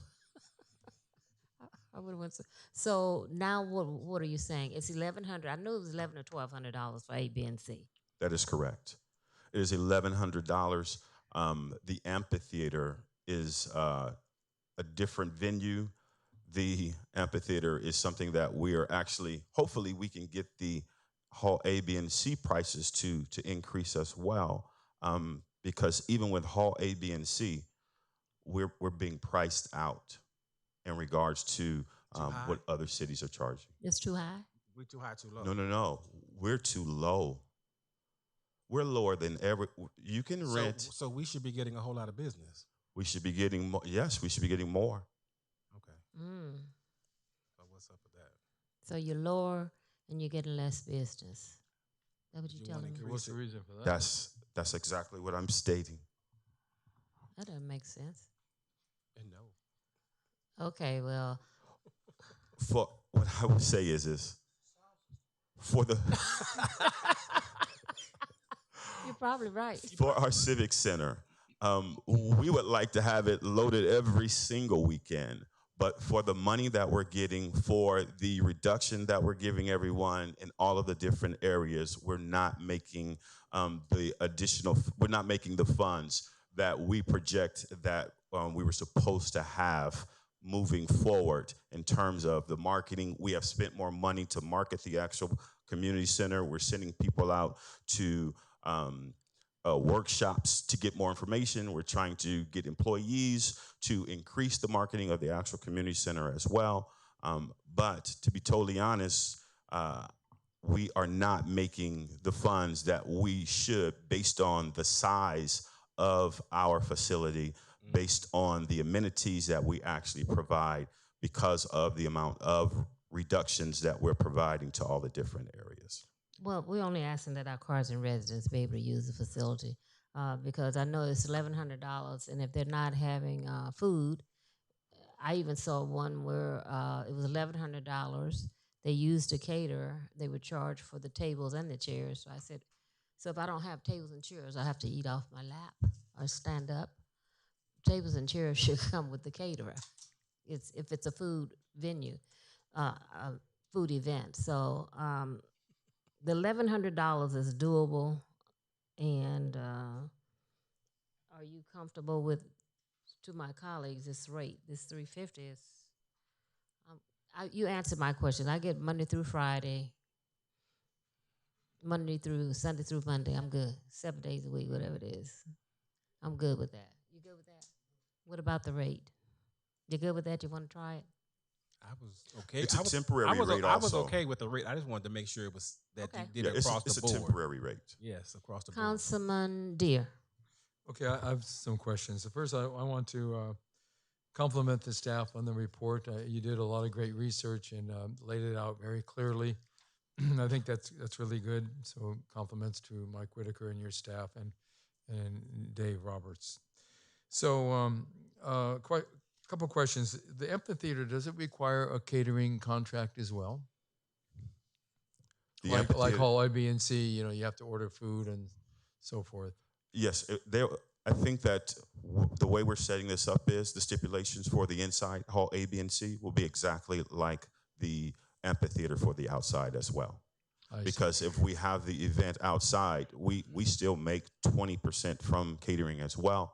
I would have went. So now what are you saying? It's 1,100. I knew it was $1,100 or $1,200 for A, B, and C. That is correct. It is $1,100. The amphitheater is a different venue. The amphitheater is something that we are actually, hopefully we can get the Hall A, B, and C prices to increase as well, because even with Hall A, B, and C, we're being priced out in regards to what other cities are charging. It's too high? We too high, too low. No. We're too low. We're lower than ever. You can rent. So we should be getting a whole lot of business. We should be getting more. Yes, we should be getting more. Okay. Mm. So what's up with that? So you're lower and you're getting less business. That what you're telling me? What's the reason for that? That's exactly what I'm stating. That doesn't make sense. And no. Okay, well, For what I would say is this: for the you're probably right. for our civic center, we would like to have it loaded every single weekend. But for the money that we're getting, for the reduction that we're giving everyone in all of the different areas, we're not making we're not making the funds that we project that we were supposed to have moving forward in terms of the marketing. We have spent more money to market the actual community center. We're sending people out to workshops to get more information. We're trying to get employees to increase the marketing of the actual community center as well. But to be totally honest, we are not making the funds that we should based on the size of our facility, based on the amenities that we actually provide because of the amount of reductions that we're providing to all the different areas. Well, we're only asking that our Carson residents be able to use the facility because I know it's $1,100, and if they're not having food, I even saw one where it was $1,100. They used a caterer. They would charge for the tables and the chairs. So I said, so if I don't have tables and chairs, I have to eat off my lap or stand up. Tables and chairs should come with the caterer. If it's a food venue, a food event. So the $1,100 is doable, and are you comfortable with? To my colleagues, this rate, this $350 is. You answered my question. I get Monday through Friday, Monday through Sunday through Monday. I'm good. 7 days a week, whatever it is. I'm good with that. You good with that? What about the rate? You good with that? You want to try it? I was okay. It's a temporary rate I was also. okay with the rate. I just wanted to make sure it was that Okay. you did it across the board. It's a temporary rate. Yes, across the board. Councilman Deere. Okay, I have some questions. So first, I want to compliment the staff on the report. You did a lot of great research and laid it out very clearly. I think that's really good. So compliments to Mike Whitaker and your staff and Dave Roberts. So quite a couple questions. The amphitheater, does it require a catering contract as well? Like Hall A, B, and C, you have to order food and so forth. Yes, I think that the way we're setting this up is the stipulations for the inside Hall A, B, and C will be exactly like the amphitheater for the outside as well. Because if we have the event outside, we still make 20% from catering as well.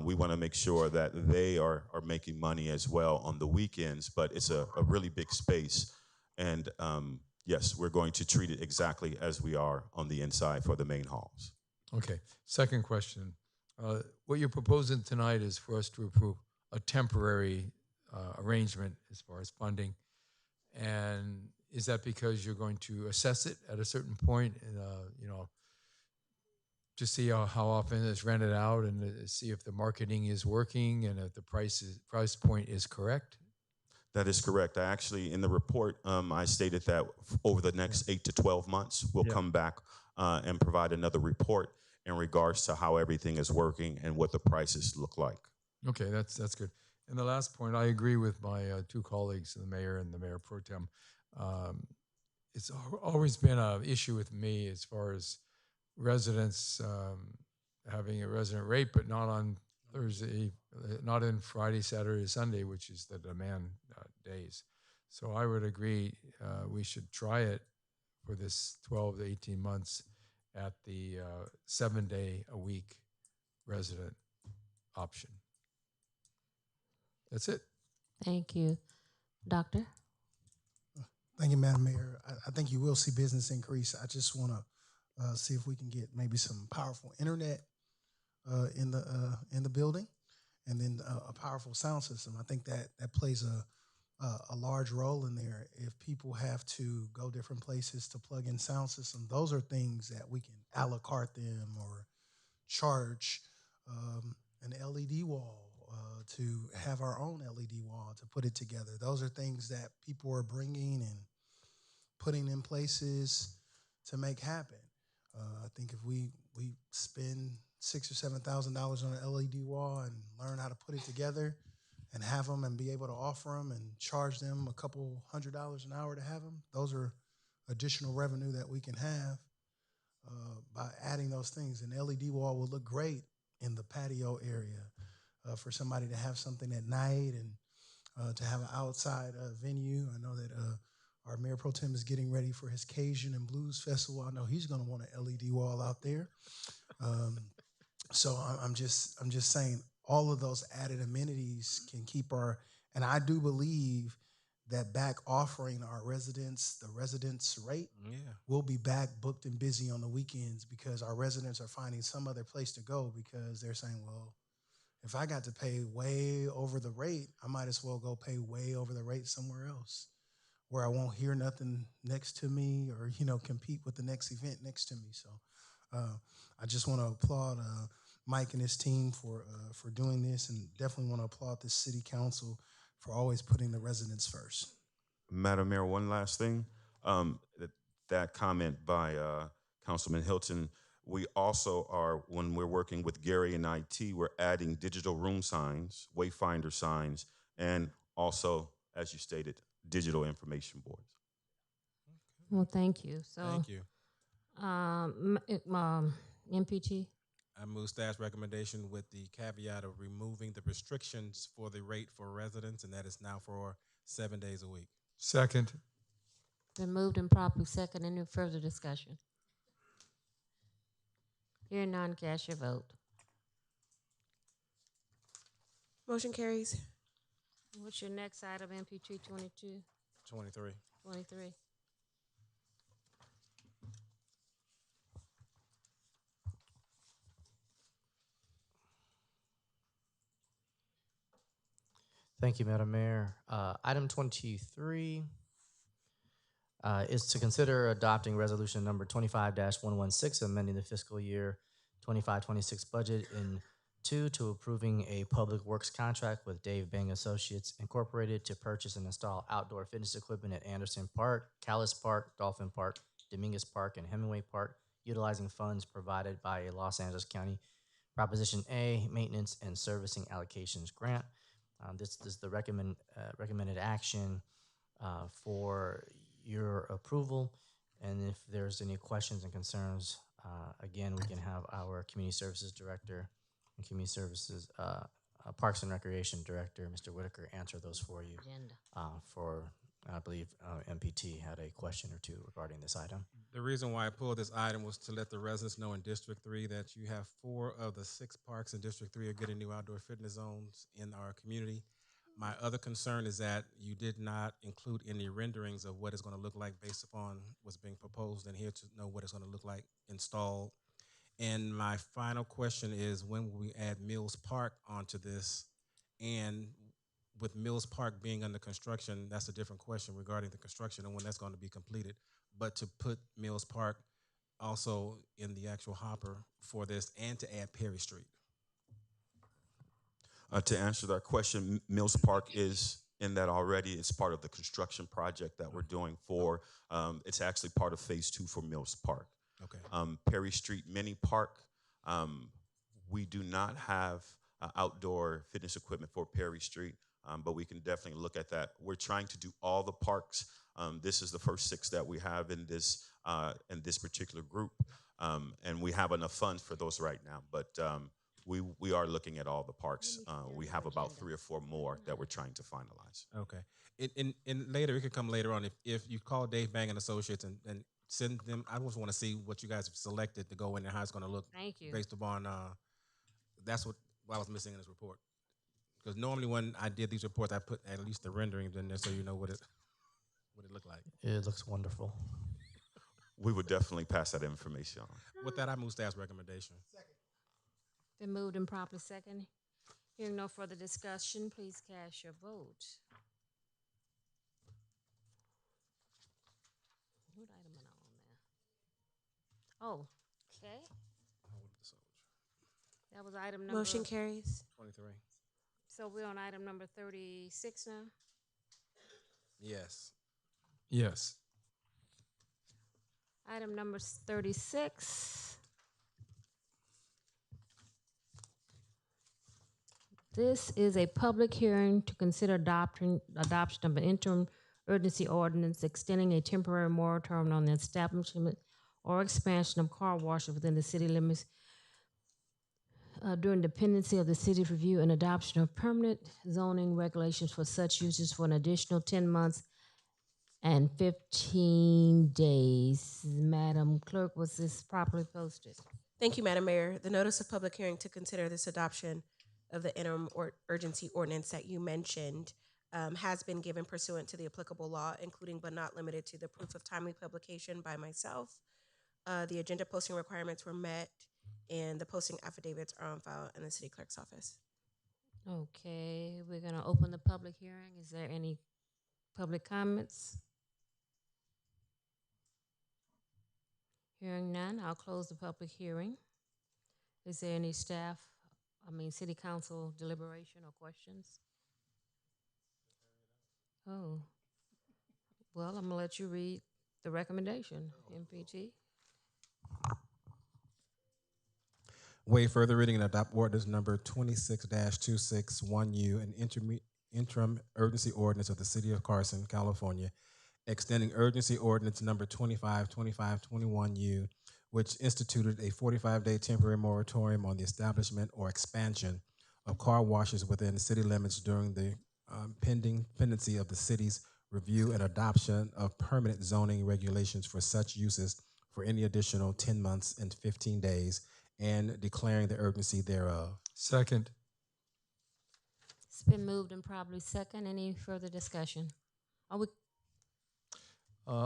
We want to make sure that they are making money as well on the weekends, but it's a really big space. And yes, we're going to treat it exactly as we are on the inside for the main halls. Okay. Second question. What you're proposing tonight is for us to approve a temporary arrangement as far as funding. And is that because you're going to assess it at a certain point and, to see how often it's rented out and see if the marketing is working and if the price point is correct? That is correct. I actually, in the report, I stated that over the next 8 to 12 months, we'll come back and provide another report in regards to how everything is working and what the prices look like. Okay, that's good. And the last point, I agree with my two colleagues, the mayor and the mayor pro tem. It's always been an issue with me as far as residents having a resident rate, but not on Thursday, not in Friday, Saturday, Sunday, which is the demand days. So I would agree we should try it for this 12 to 18 months at the 7 day a week resident option. That's it. Thank you. Doctor? Thank you, Madam Mayor. I think you will see business increase. I just want to see if we can get maybe some powerful internet in the building, and then a powerful sound system. I think that plays a large role in there. If people have to go different places to plug in sound system, those are things that we can a la carte them or charge an LED wall to have our own LED wall to put it together. Those are things that people are bringing and putting in places to make happen. I think if we spend $6,000 or $7,000 on an LED wall and learn how to put it together and have them and be able to offer them and charge them a couple $100 an hour to have them, those are additional revenue that we can have by adding those things. An LED wall will look great in the patio area for somebody to have something at night and to have an outside venue. I know that our Mayor Pro Tem is getting ready for his Cajun and Blues Festival. I know he's going to want an LED wall out there. So I'm just saying all of those added amenities can keep and I do believe that back offering our residents the residence rate will be back booked and busy on the weekends because our residents are finding some other place to go because they're saying, well, if I got to pay way over the rate, I might as well go pay way over the rate somewhere else where I won't hear nothing next to me or, compete with the next event next to me. So I just want to applaud Mike and his team for doing this, and definitely want to applaud the city council for always putting the residents first. Madam Mayor, one last thing. That comment by Councilman Hilton, we also are, when we're working with Gary and IT, we're adding digital room signs, wayfinder signs, and also, as you stated, digital information boards. Well, thank you. So, Thank you. MPT. I move staff's recommendation with the caveat of removing the restrictions for the rate for residents, and that is now for 7 days a week. Second. Been moved and properly second. Any further discussion? Hearing none, cast your vote. Motion carries. What's your next item, MPT 22? 23. 23. Thank you, Madam Mayor. Item 23 is to consider adopting resolution number 25-116, amending the fiscal year 25-26 budget in 2 to approving a public works contract with Dave Bang Associates Incorporated to purchase and install outdoor fitness equipment at Anderson Park, Callis Park, Dolphin Park, Dominguez Park, and Hemingway Park, utilizing funds provided by a Los Angeles County Proposition A Maintenance and Servicing Allocations Grant. This is the recommended action for your approval. And if there's any questions and concerns, again, we can have our Community Services Director and Community Services Parks and Recreation Director, Mr. Whitaker, answer those for you. I believe MPT had a question or two regarding this item. The reason why I pulled this item was to let the residents know in District 3 that you have 4 of the 6 parks in District 3 are getting new outdoor fitness zones in our community. My other concern is that you did not include any renderings of what it's going to look like based upon what's being proposed, and here to know what it's going to look like installed. And my final question is, when will we add Mills Park onto this? And with Mills Park being under construction, that's a different question regarding the construction and when that's going to be completed. But to put Mills Park also in the actual hopper for this and to add Perry Street. To answer that question, Mills Park is in that already. It's part of the construction project that we're doing for, it's actually part of phase 2 for Mills Park. Okay. Perry Street Mini Park, we do not have outdoor fitness equipment for Perry Street, but we can definitely look at that. We're trying to do all the parks. This is the first 6 that we have in this particular group, and we have enough funds for those right now. But we are looking at all the parks. We have about 3 or 4 more that we're trying to finalize. Okay. And later, it could come later on. If you call Dave Bang and Associates and send them, I just want to see what you guys have selected to go in and how it's going to look. Thank you. Based upon, that's what I was missing in this report. Because normally when I did these reports, I put at least the renderings in there so you know what what it looked like. It looks wonderful. We would definitely pass that information on. With that, I move staff's recommendation. Been moved and properly second. Hearing no further discussion, please cast your vote. What item am I on there? Oh, okay. Hold up the soldier. That was item number. Motion carries. 23. So we're on item number 36 now. Yes. Yes. Item number 36. This is a public hearing to consider adoption of an interim urgency ordinance extending a temporary moratorium on the establishment or expansion of car washes within the city limits during dependency of the city's review and adoption of permanent zoning regulations for such uses for an additional 10 months and 15 days. Madam Clerk, was this properly posted? Thank you, Madam Mayor. The notice of public hearing to consider this adoption of the interim urgency ordinance that you mentioned has been given pursuant to the applicable law, including but not limited to the proof of timely publication by myself. The agenda posting requirements were met, and the posting affidavits are on file in the city clerk's office. Okay, we're gonna open the public hearing. Is there any public comments? Hearing none, I'll close the public hearing. Is there any city council deliberation or questions? Oh, well, I'm gonna let you read the recommendation, MPT. Waive further reading and adopt ordinance number 26-261U, an interim urgency ordinance of the City of Carson, California, extending urgency ordinance number 25-2521U, which instituted a 45-day temporary moratorium on the establishment or expansion of car washes within the city limits during the pendency of the city's review and adoption of permanent zoning regulations for such uses for any additional 10 months and 15 days, and declaring the urgency thereof. Second. It's been moved and probably second. Any further discussion? I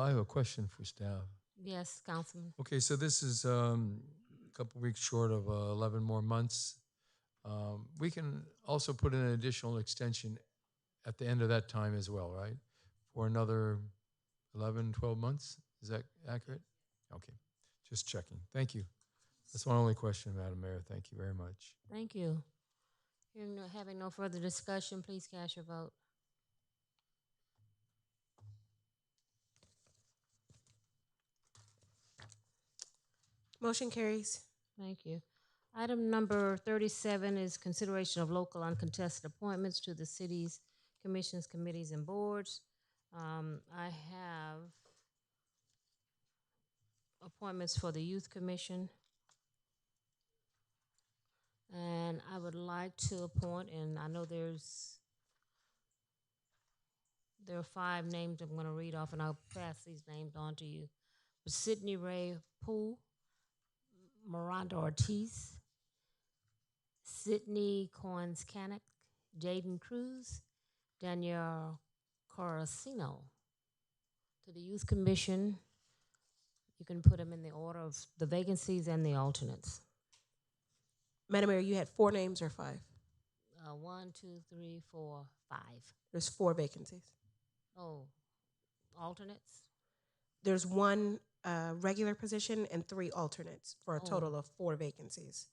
have a question for staff. Yes, Councilman. Okay, so this is a couple weeks short of 11 more months. We can also put in an additional extension at the end of that time as well, right? For another 11, 12 months? Is that accurate? Okay, just checking. Thank you. That's my only question, Madam Mayor. Thank you very much. Thank you. Having no further discussion, please cast your vote. Motion carries. Thank you. Item number 37 is consideration of local uncontested appointments to the city's commissions, committees, and boards. I have appointments for the Youth Commission. And I would like to appoint, and I know there are 5 names I'm going to read off, and I'll pass these names on to you. Sydney Ray Poole, Miranda Ortiz, Sydney Coins Canick, Jaden Cruz, Danielle Corosino. To the Youth Commission, you can put them in the order of the vacancies and the alternates. Madam Mayor, you had 4 names or 5? 1, 2, 3, 4, 5. There's 4 vacancies. Oh, alternates? There's 1 regular position and 3 alternates for a total of 4 vacancies.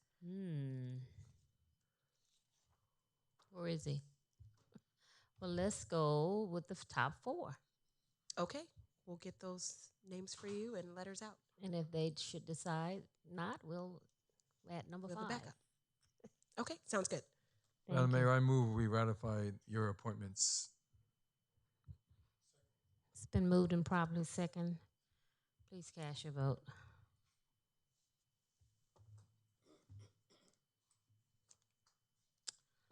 Where is he? Well, let's go with the top 4. Okay, we'll get those names for you and letters out. And if they should decide not, we'll add number 5. Backup. Okay, sounds good. Madam Mayor, I move we ratify your appointments. It's been moved and properly second. Please cast your vote.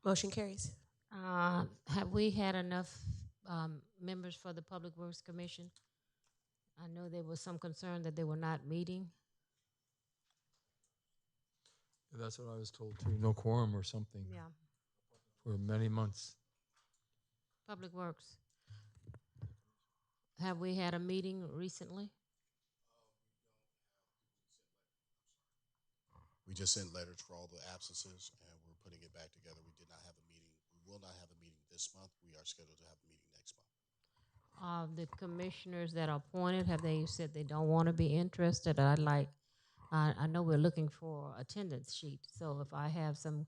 Motion carries. Have we had enough members for the Public Works Commission? I know there was some concern that they were not meeting. That's what I was told too. No quorum or something. Yeah. For many months. Public Works. Have we had a meeting recently? We just sent letters for all the absences, and we're putting it back together. We did not have a meeting. We will not have a meeting this month. We are scheduled to have a meeting next month. The commissioners that are appointed, have they said they don't want to be interested? I know we're looking for attendance sheet, so if I have some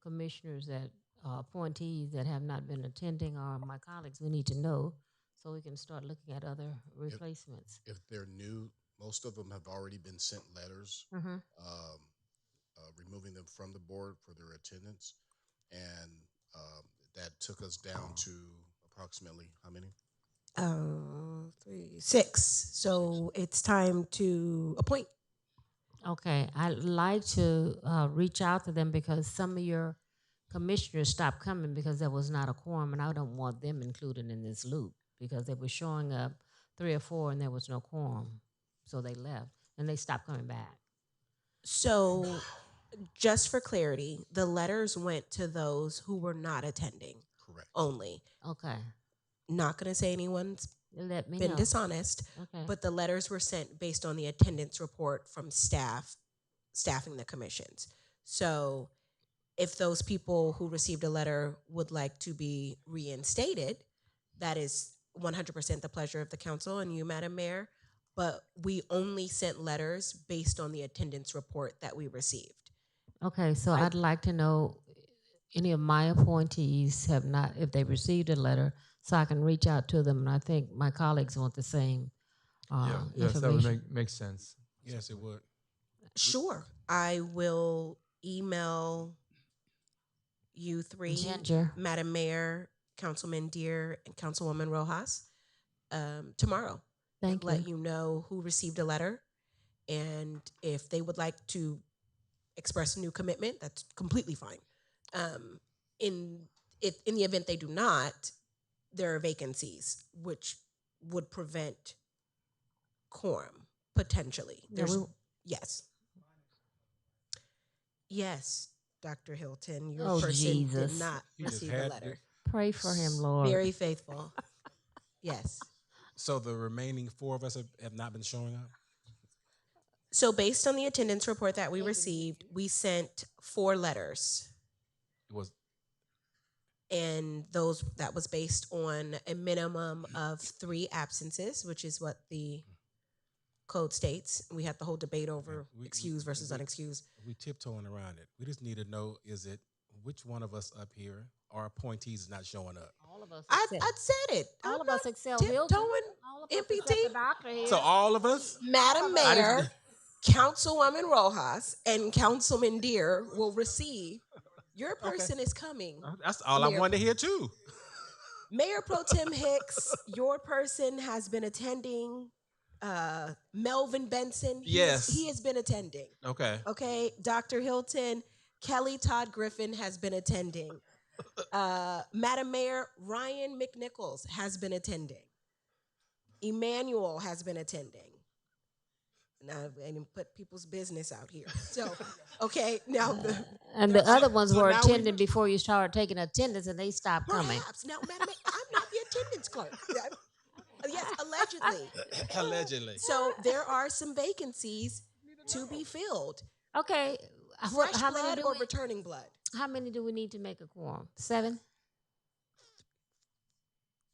commissioners that appointees that have not been attending, or my colleagues, we need to know so we can start looking at other replacements. If they're new, most of them have already been sent letters removing them from the board for their attendance, and that took us down to approximately how many? 6. So it's time to appoint. Okay, I'd like to reach out to them because some of your commissioners stopped coming because there was not a quorum, and I don't want them included in this loop because they were showing up 3 or 4 and there was no quorum, so they left and they stopped coming back. So just for clarity, the letters went to those who were not attending. Correct. Only. Okay, Not going to say anyone's let me been know. dishonest, Okay. but the letters were sent based on the attendance report from staffing the commissions. So if those people who received a letter would like to be reinstated, that is 100% the pleasure of the council and you, Madam Mayor. But we only sent letters based on the attendance report that we received. Okay, so I'd like to know any of my appointees have not, if they received a letter, so I can reach out to them. And I think my colleagues want the same Yes, that would information. make sense. Yes, it would. Sure. I will email you 3, Ginger. Madam Mayor, Councilman Deere, and Councilwoman Rojas, tomorrow. Thank Let you. you know who received a letter. And if they would like to express a new commitment, that's completely fine. In the event they do not, there are vacancies which would prevent quorum potentially. Yeah, Yes. Yes, Dr. Hilton, your Oh, person did Jesus. not He just receive a had letter. Pray for him, Lord. Very faithful. Yes. So the remaining 4 of us have not been showing up? So based on the attendance report that we received, we sent 4 letters. It was And that was based on a minimum of 3 absences, which is what the code states. We had the whole debate over excused versus unexcused. we tiptoeing around it. We just need to know, is it which one of us up here, our appointees, is not showing up? All of us. I said it. All I'm of us not except Hilton. tiptoeing. All of us MPT. except the doctor here. So all of us? Madam I Mayor, just- Councilwoman Rojas, and Councilman Deere will receive. Your person is coming. That's all I Mayor- wanted to hear too. Mayor Pro Tem Hicks, your person has been attending. Melvin Benson, Yes. he has been attending. Okay. Okay, Dr. Hilton, Kelly Todd Griffin has been attending. Madam Mayor, Ryan McNichols has been attending. Emmanuel has been attending. Now, I didn't put people's business out here. So, okay, now And the other ones were now attending before you started taking attendance, and they stopped coming. perhaps now, Madam Mayor, I'm not the attendance clerk. Yes, allegedly. Allegedly. So there are some vacancies to be filled. Okay, Fresh how many blood do or we, returning blood? how many do we need to make a quorum? 7.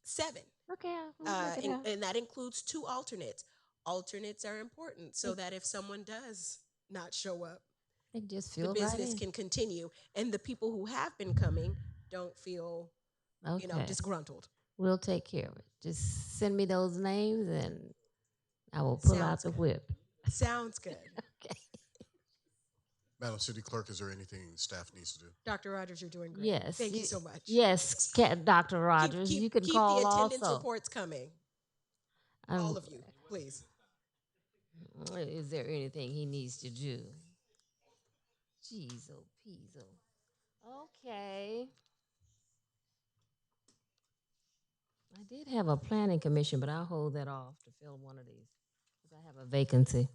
7. Okay, we'll work it out. And that includes 2 alternates. Alternates are important so that if someone does not show up, They just the feel business right in. can continue, and the people who have been coming don't feel, Okay, disgruntled. we'll take care of it. Just send me those names, and I will pull out Sounds the good. whip. Sounds good. Madam City Clerk, is there anything staff needs to do? Dr. Rogers, you're doing great. Yes. Thank you so much. Yes, Dr. Rogers, you can keep call the attendance also. reports coming. Um, All of you, please. Is there anything he needs to do? Jeez, oh, peas, oh. Okay. I did have a planning commission, but I'll hold that off to fill one of these because I have a vacancy.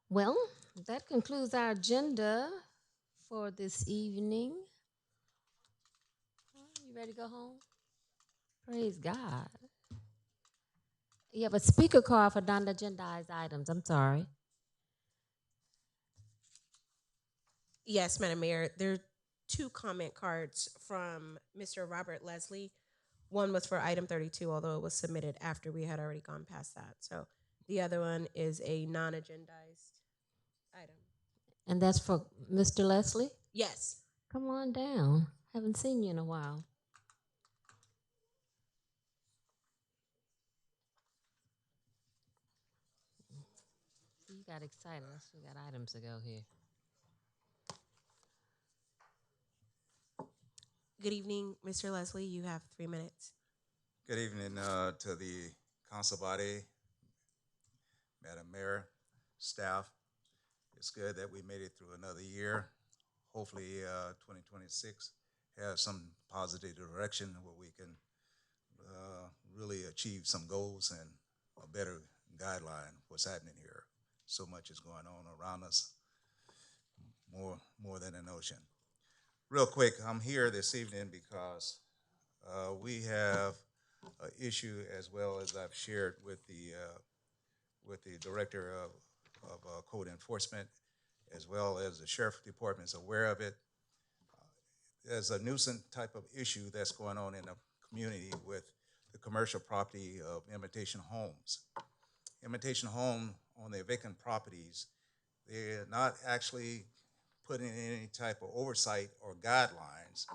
Well, that concludes our agenda for this evening. You ready to go home? Praise God. You have a speaker card for non-agendized items. I'm sorry. Yes, Madam Mayor. There are two comment cards from Mr. Robert Leslie. One was for item 32, although it was submitted after we had already gone past that. So the other one is a non-agendized item. And that's for Mr. Leslie? Yes. Come on down. Haven't seen you in a while. You got excited. We got items to go here. Good evening, Mr. Leslie. You have 3 minutes. Good evening to the council body, Madam Mayor, staff. It's good that we made it through another year. Hopefully, 2026 has some positive direction where we can really achieve some goals and a better guideline what's happening here. So much is going on around us, more than an ocean. Real quick, I'm here this evening because we have an issue, as well as I've shared with the director of code enforcement, as well as the sheriff department is aware of it. There's a nuisance type of issue that's going on in the community with the commercial property of Imitation Homes. Imitation Home on their vacant properties, they're not actually putting in any type of oversight or guidelines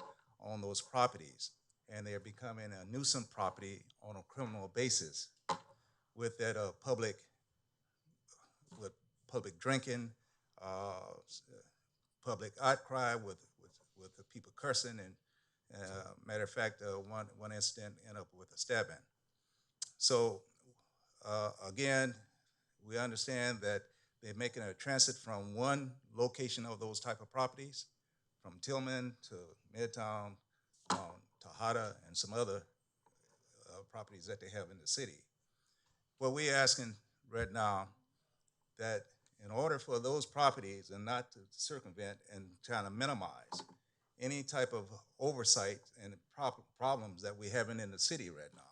on those properties, and they're becoming a nuisance property on a criminal basis with that public drinking, public outcry with the people cursing, and matter of fact, one incident ended up with a stabbing. So again, we understand that they're making a transit from one location of those type of properties, from Tillman to Midtown, Tejada, and some other properties that they have in the city. What we're asking right now, that in order for those properties and not to circumvent and trying to minimize any type of oversight and problems that we're having in the city right now,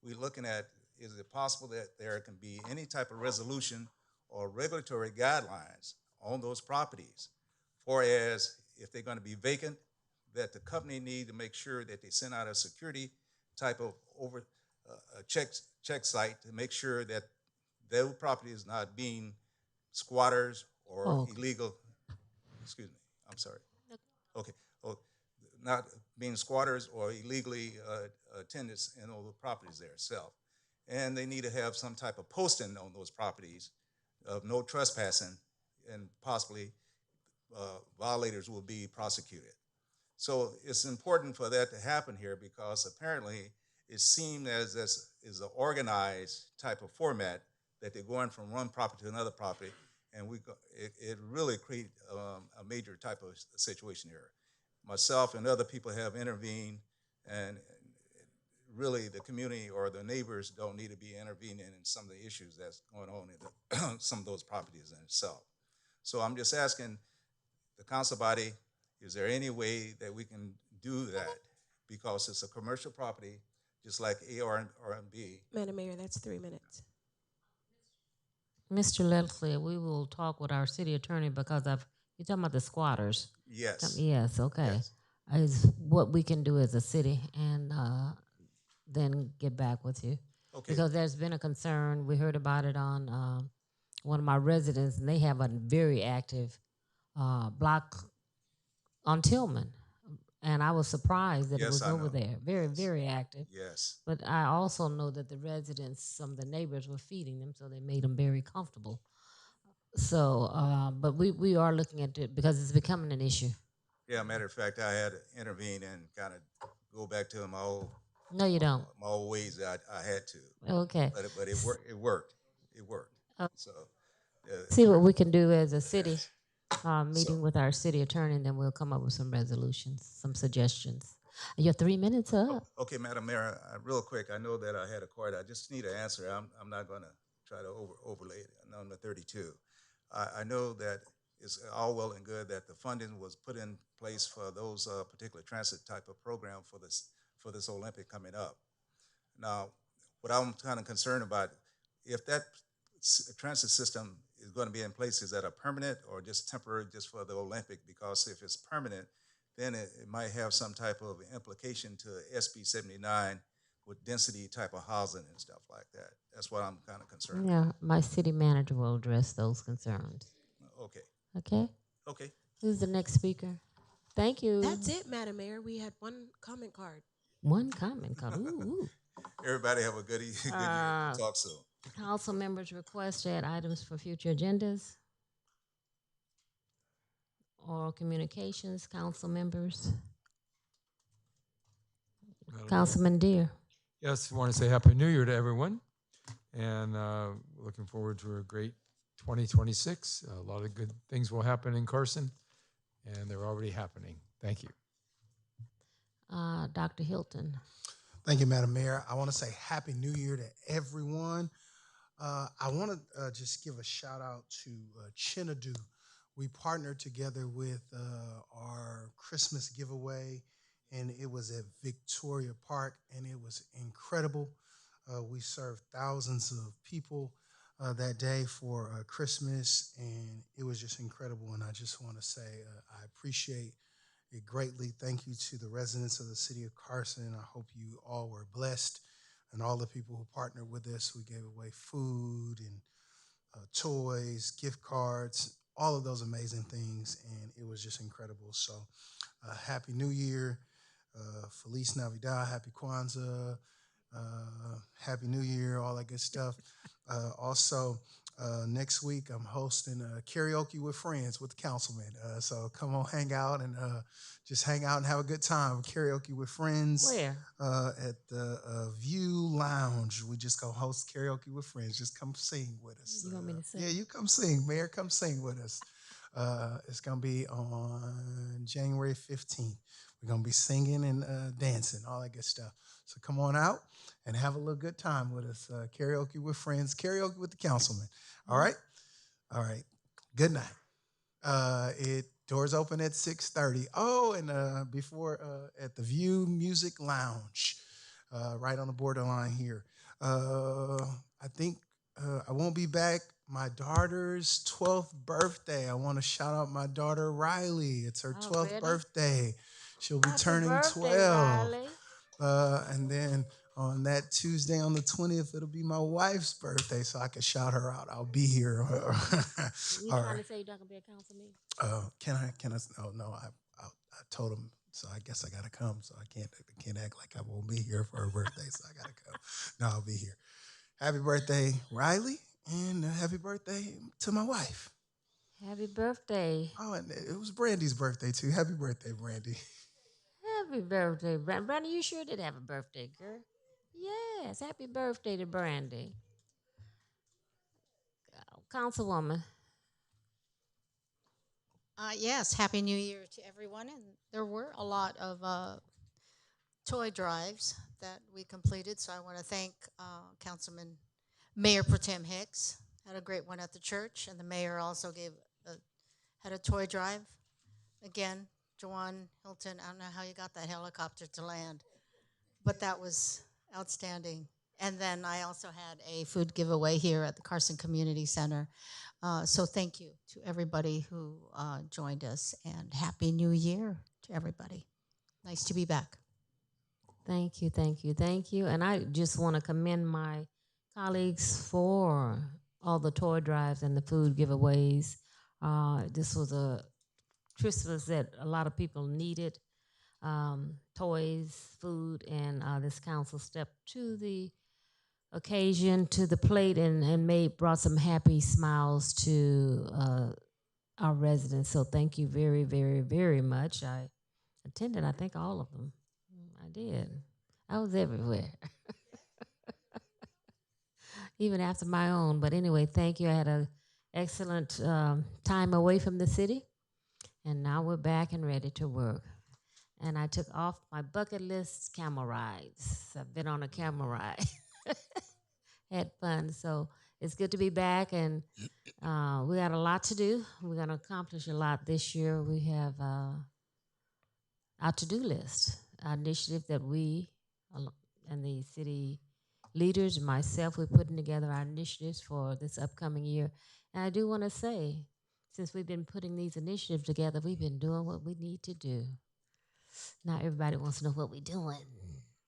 we're looking at, is it possible that there can be any type of resolution or regulatory guidelines on those properties, for as if they're going to be vacant, that the company need to make sure that they send out a security type of check site to make sure that their property is not being squatters or illegal. Excuse me, I'm sorry. Okay, not being squatters or illegally tenants in all the properties there itself. And they need to have some type of posting on those properties of no trespassing, and possibly violators will be prosecuted. So it's important for that to happen here, because apparently it seemed as this is an organized type of format that they're going from one property to another property, and it really created a major type of situation here. Myself and other people have intervened, and really the community or the neighbors don't need to be intervening in some of the issues that's going on in some of those properties in itself. So I'm just asking the council body, is there any way that we can do that? Because it's a commercial property, just like AR&B. Madam Mayor, that's 3 minutes. Mr. Leslie, we will talk with our city attorney because you're talking about the squatters. Yes. Yes, okay. Yes. Is what we can do as a city, and then get back with you. Okay. Because there's been a concern. We heard about it on one of my residents, and they have a very active block on Tillman. And I was surprised that it was over there. Very, very active. Yes. But I also know that the residents, some of the neighbors were feeding them, so they made them very comfortable. So, but we are looking at it because it's becoming an issue. Yeah, matter of fact, I had to intervene and kind of go back to my old. No, you don't. My old ways that I had to. Okay. But it worked. It worked. It worked. So. See what we can do as a city. Meeting with our city attorney, and then we'll come up with some resolutions, some suggestions. Your 3 minutes up. Okay, Madam Mayor, real quick, I know that I had a card. I just need an answer. I'm not going to try to overlay it on the 32. I know that it's all well and good that the funding was put in place for those particular transit type of program for this Olympic coming up. Now, what I'm kind of concerned about, if that transit system is going to be in place, is that a permanent or just temporary just for the Olympic? Because if it's permanent, then it might have some type of implication to SB 79 with density type of housing and stuff like that. That's what I'm kind of concerned about. Yeah, my city manager will address those concerns. Okay, Okay? okay. Who's the next speaker? Thank you. That's it, Madam Mayor. We had one comment card. One comment card. Ooh. Everybody have a good, good year. Uh, Talk soon. Council members request to add items for future agendas. Oral communications, council members. Councilman Deere. Yes, I want to say Happy New Year to everyone, and looking forward to a great 2026. A lot of good things will happen in Carson, and they're already happening. Thank you. Dr. Hilton. Thank you, Madam Mayor. I want to say Happy New Year to everyone. I want to just give a shout out to Chinadu. We partnered together with our Christmas giveaway, and it was at Victoria Park, and it was incredible. We served thousands of people that day for Christmas, and it was just incredible. And I just want to say I appreciate it greatly. Thank you to the residents of the city of Carson. I hope you all were blessed, and all the people who partnered with us. We gave away food and toys, gift cards, all of those amazing things, and it was just incredible. So, Happy New Year, Feliz Navidad, Happy Kwanzaa, Happy New Year, all that good stuff. Also, next week I'm hosting karaoke with friends with the councilman. So come on, hang out and just hang out and have a good time. Karaoke with friends. Where? At the View Lounge. We just go host karaoke with friends. Just come sing with us. You want me to sing? Yeah, you come sing, Mayor. Come sing with us. It's gonna be on January 15th. We're gonna be singing and dancing, all that good stuff. So come on out and have a little good time with us. Karaoke with friends, karaoke with the councilman. All right? All right. Good night. It doors open at 6:30. Oh, and before at the View Music Lounge, right on the borderline here. I think I won't be back. My daughter's 12th birthday. I want to shout out my daughter Riley. It's her 12th really? birthday. She'll be Happy turning birthday, 12. Riley. And then on that Tuesday on the 20th, it'll be my wife's birthday, so I can shout her out. I'll be here. You All trying right. to say you're not gonna be a council meeting? Can I? Oh no, I told him, so I guess I gotta come. So I can't act like I won't be here for her birthday. So I gotta come. No, I'll be here. Happy birthday, Riley, and happy birthday to my wife. Happy birthday. Oh, and it was Brandy's birthday too. Happy birthday, Brandy. Happy birthday, Brandy. Brandy, you sure did have a birthday, girl. Yes, happy birthday to Brandy. Councilwoman. Yes, Happy New Year to everyone. And there were a lot of toy drives that we completed. So I want to thank Councilman Mayor Pro Tem Hicks. Had a great one at the church, and the mayor also had a toy drive. Again, Jawan Hilton, I don't know how you got that helicopter to land, but that was outstanding. And then I also had a food giveaway here at the Carson Community Center. So thank you to everybody who joined us, and Happy New Year to everybody. Nice to be back. Thank you, thank you, thank you. And I just want to commend my colleagues for all the toy drives and the food giveaways. This was a Christmas that a lot of people needed. Toys, food, and this council stepped to the occasion, to the plate, and brought some happy smiles to our residents. So thank you very, very, very much. I attended, I think, all of them. I did. I was everywhere. Even after my own. But anyway, thank you. I had an excellent time away from the city. And now we're back and ready to work. And I took off my bucket list camel rides. I've been on a camel ride. Had fun. So it's good to be back. And we got a lot to do. We're going to accomplish a lot this year. We have our to-do list, our initiative that we and the city leaders and myself, we're putting together our initiatives for this upcoming year. And I do want to say, since we've been putting these initiatives together, we've been doing what we need to do. Not everybody wants to know what we're doing.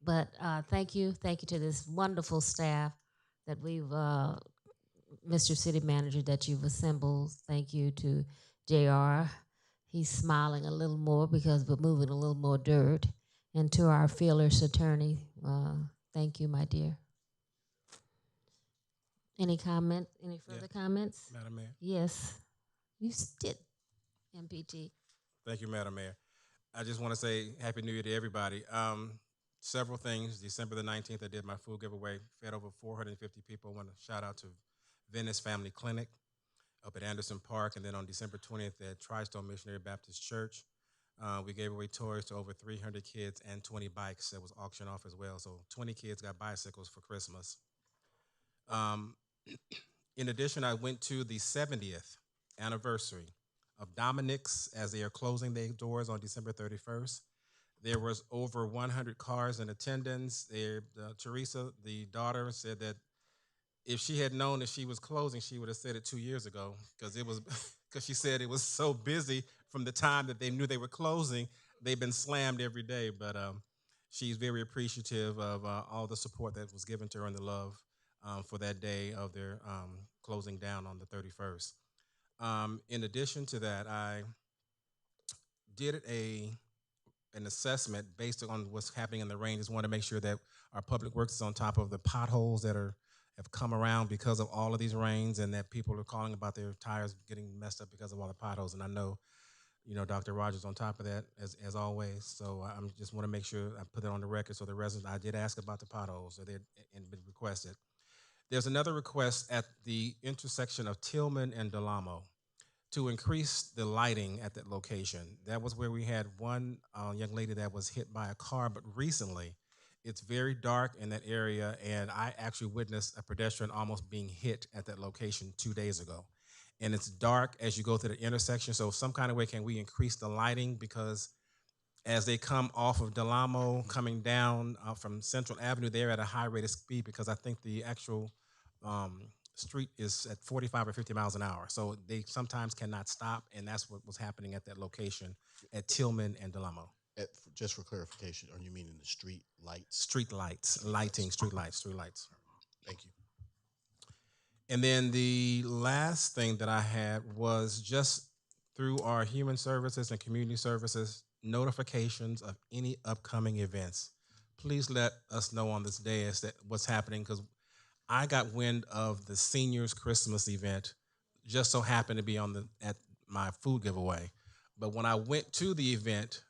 But thank you. Thank you to this wonderful staff that we've, Mr. City Manager, that you've assembled. Thank you to JR. He's smiling a little more because we're moving a little more dirt. And to our fearless attorney, thank you, my dear. Any comment? Any further comments? Madam Mayor. Yes. You did, MPT. Thank you, Madam Mayor. I just want to say Happy New Year to everybody. Several things. December the 19th, I did my food giveaway, fed over 450 people. I want to shout out to Venice Family Clinic up at Anderson Park. And then on December 20th at Tri-Stone Missionary Baptist Church, we gave away toys to over 300 kids and 20 bikes that was auctioned off as well. So 20 kids got bicycles for Christmas. In addition, I went to the 70th anniversary of Dominic's as they are closing their doors on December 31st. There was over 100 cars in attendance. Teresa, the daughter, said that if she had known that she was closing, she would have said it 2 years ago because she said it was so busy from the time that they knew they were closing. They've been slammed every day, but she's very appreciative of all the support that was given to her and the love for that day of their closing down on the 31st. In addition to that, I did an assessment based on what's happening in the rain. Just want to make sure that our public works is on top of the potholes that have come around because of all of these rains, and that people are calling about their tires getting messed up because of all the potholes. And I know, Dr. Rogers on top of that as always. So I just want to make sure I put that on the record. So the residents, I did ask about the potholes, so they've been requested. There's another request at the intersection of Tillman and Delamo to increase the lighting at that location. That was where we had one young lady that was hit by a car, but recently it's very dark in that area, and I actually witnessed a pedestrian almost being hit at that location 2 days ago. And it's dark as you go through the intersection, so some kind of way can we increase the lighting, because as they come off of Delamo, coming down from Central Avenue, they're at a high rate of speed because I think the actual street is at 45 or 50 miles an hour. So they sometimes cannot stop, and that's what was happening at that location at Tillman and Delamo. Just for clarification, are you meaning the street lights? Street lights, lighting, street lights. Thank you. And then the last thing that I had was just through our human services and community services, notifications of any upcoming events. Please let us know on this day as that what's happening, because I got wind of the seniors Christmas event, just so happened to be at my food giveaway. But when I went to the event,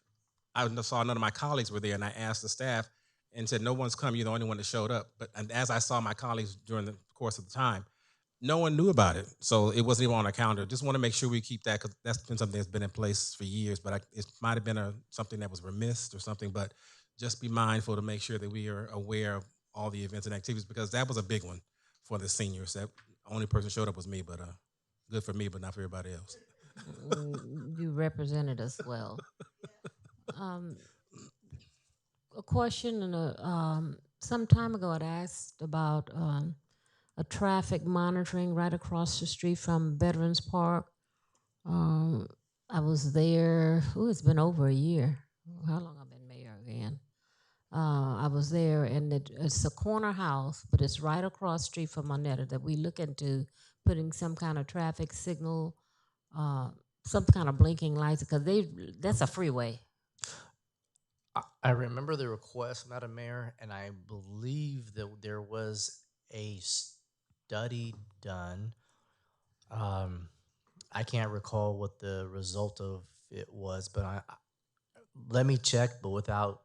I saw none of my colleagues were there, and I asked the staff and said, "No one's come. You're the only one that showed up." And as I saw my colleagues during the course of the time, no one knew about it, so it wasn't even on our calendar. Just want to make sure we keep that, because that's been something that's been in place for years. But it might have been something that was remissed or something. But just be mindful to make sure that we are aware of all the events and activities, because that was a big one for the seniors. That only person showed up was me, but good for me, but not for everybody else. You represented us well. A question, and some time ago I'd asked about a traffic monitoring right across the street from Veterans Park. I was there, it's been over a year. How long I've been mayor again? I was there, and it's a corner house, but it's right across the street from Monetta, that we look into putting some kind of traffic signal, some kind of blinking lights, because that's a freeway. I remember the request, Madam Mayor, and I believe that there was a study done. I can't recall what the result of it was, but let me check. But without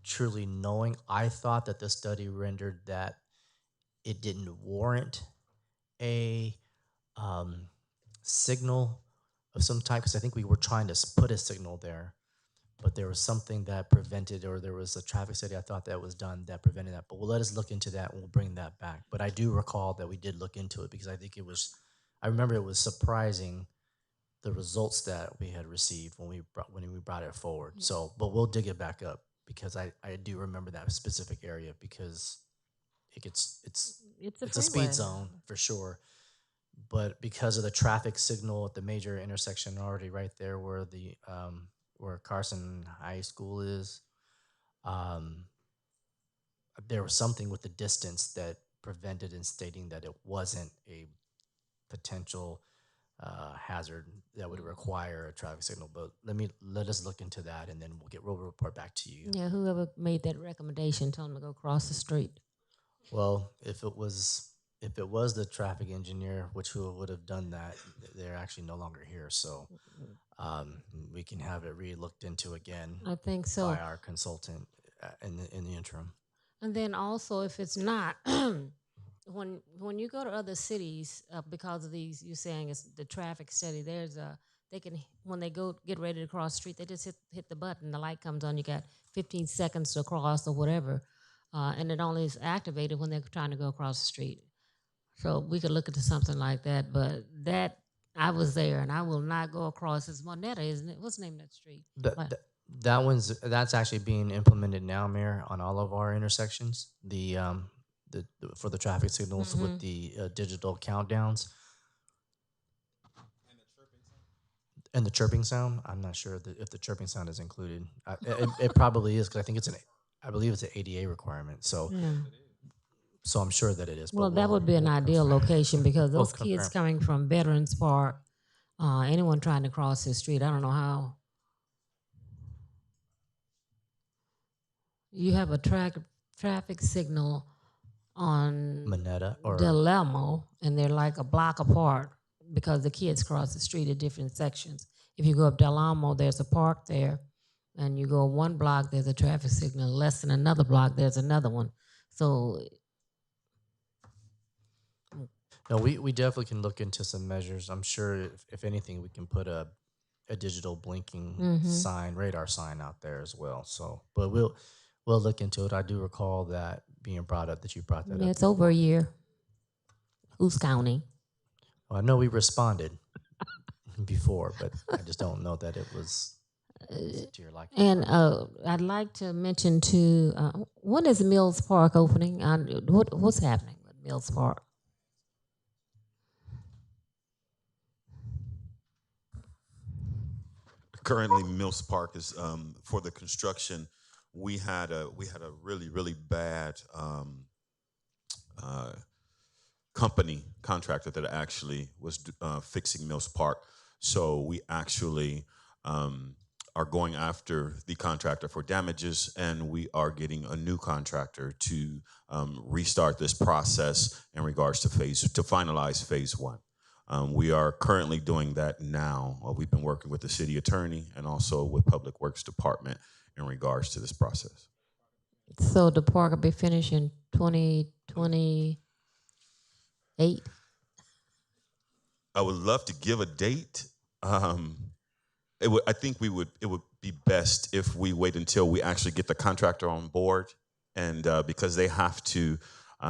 truly knowing, I thought that the study rendered that it didn't warrant a signal of some type, because I think we were trying to put a signal there, but there was something that prevented, or there was a traffic study I thought that was done that prevented that. But we'll let us look into that, and we'll bring that back. But I do recall that we did look into it, because I think I remember it was surprising the results that we had received when we brought it forward. So, but we'll dig it back up, because I do remember that specific area because It's a it's a freeway. speed zone for sure. But because of the traffic signal at the major intersection already right there where Carson High School is, um, there was something with the distance that prevented in stating that it wasn't a potential hazard that would require a traffic signal. But let us look into that, and then we'll report back to you. Yeah, whoever made that recommendation told them to go across the street. Well, if it was the traffic engineer, who would have done that, they're actually no longer here. So we can have it re-looked into again. I think so. By our consultant in the interim. And then also, if it's not, when you go to other cities, because of these, you're saying it's the traffic study. They can, when they go get ready to cross the street, they just hit the button. The light comes on. You got 15 seconds to cross or whatever, and it only is activated when they're trying to go across the street. So we could look into something like that. But that I was there, and I will not go across. It's Moneta, isn't it? What's the name of that street? That's actually being implemented now, Mayor, on all of our intersections. For the traffic signals with the digital countdowns. And the chirping sound. I'm not sure if the chirping sound is included. It probably is because I believe it's an ADA requirement. So. Yeah. So I'm sure that it is. Well, that would be an ideal location because those kids coming from Veterans Park, anyone trying to cross the street, I don't know how. You have a traffic signal on Moneta or Delamo, and they're like a block apart because the kids cross the street at different sections. If you go up Delamo, there's a park there, and you go one block, there's a traffic signal. Less than another block, there's another one. So. No, we definitely can look into some measures. I'm sure if anything, we can put a digital blinking sign, radar sign out there as well. So, but we'll look into it. I do recall that being brought up, that you brought that up. It's over a year. Who's counting? Well, I know we responded before, but I just don't know that it was to your liking. And I'd like to mention too, when is Mills Park opening? What's happening with Mills Park? Currently, Mills Park is for the construction. We had a really bad company contractor that actually was fixing Mills Park. So we actually are going after the contractor for damages, and we are getting a new contractor to restart this process in regards to finalize phase one. We are currently doing that now. We've been working with the city attorney and also with Public Works Department in regards to this process. So the park will be finished in 2028? I would love to give a date. I think it would be best if we wait until we actually get the contractor on board, and because they have to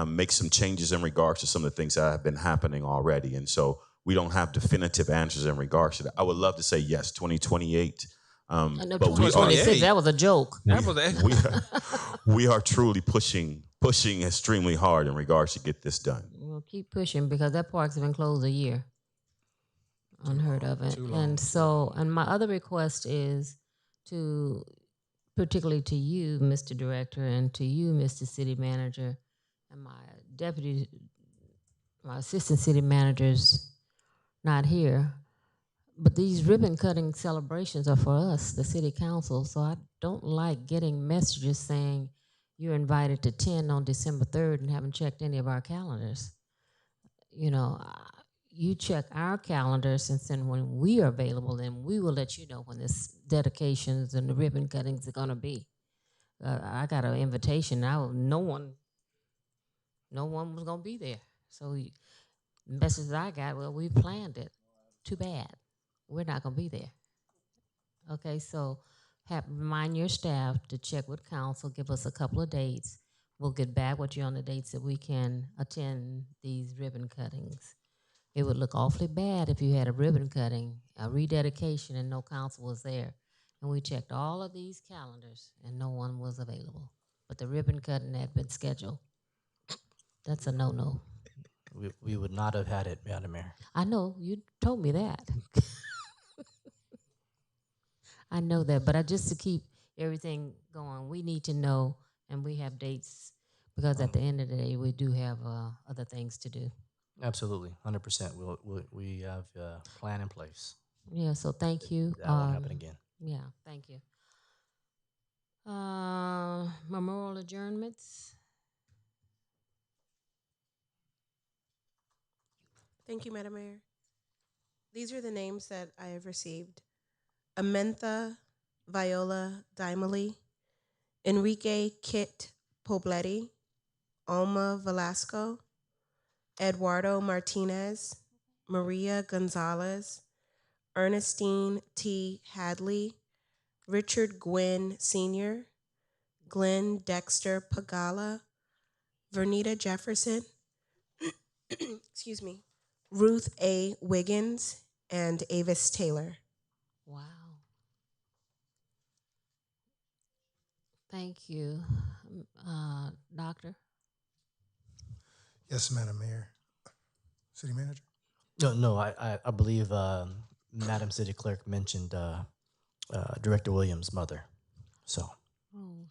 make some changes in regards to some of the things that have been happening already. And so we don't have definitive answers in regards to that. I would love to say yes, 2028. I know 2026, that was a joke. We are truly pushing extremely hard in regards to get this done. We'll keep pushing because that park's been closed a year. Unheard of it. And so, and my other request is to, particularly to you, Mr. Director, and to you, Mr. City Manager, and my assistant city manager's not here, but these ribbon cutting celebrations are for us, the city council, so I don't like getting messages saying you're invited to 10 on December 3rd and haven't checked any of our calendars. You know, you check our calendars, and then when we are available, then we will let you know when this dedications and the ribbon cuttings are gonna be. I got an invitation now, no one was gonna be there. So the message I got, well, we planned it. Too bad. We're not gonna be there. Okay, so remind your staff to check with council, give us a couple of dates. We'll get back with you on the dates that we can attend these ribbon cuttings. It would look awfully bad if you had a ribbon cutting, a rededication, and no council was there. And we checked all of these calendars, and no one was available. But the ribbon cutting had been scheduled. That's a no-no. We would not have had it, Madam Mayor. I know, you told me that. I know that, but just to keep everything going, we need to know, and we have dates, because at the end of the day, we do have other things to do. Absolutely, 100%. We have a plan in place. Yeah, so thank you. That won't happen again. Yeah, thank you. Memorial adjournments. Thank you, Madam Mayor. These are the names that I have received: Amantha Viola Dimely, Enrique Kit Pobletti, Alma Velasco, Eduardo Martinez, Maria Gonzalez, Ernestine T. Hadley, Richard Gwynn Sr., Glenn Dexter Pagala, Vernita Jefferson, excuse me, Ruth A. Wiggins, and Avis Taylor. Wow. Thank you. Doctor? Yes, Madam Mayor. City Manager? No, I believe Madam City Clerk mentioned Director Williams' mother. So. Oh.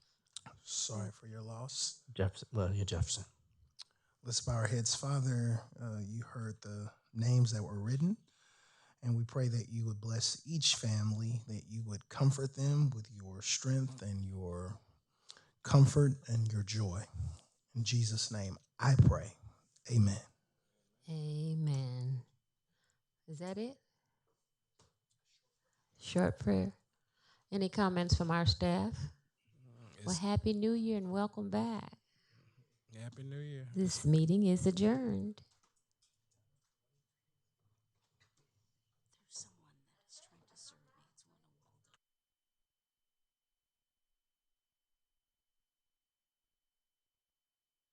Sorry for your loss. Jefferson. Let's bow our heads. Father, you heard the names that were written, and we pray that you would bless each family, that you would comfort them with your strength and your comfort and your joy. In Jesus' name, I pray. Amen. Amen. Is that it? Short prayer. Any comments from our staff? Well, Happy New Year and welcome back. Happy New Year. This meeting is adjourned.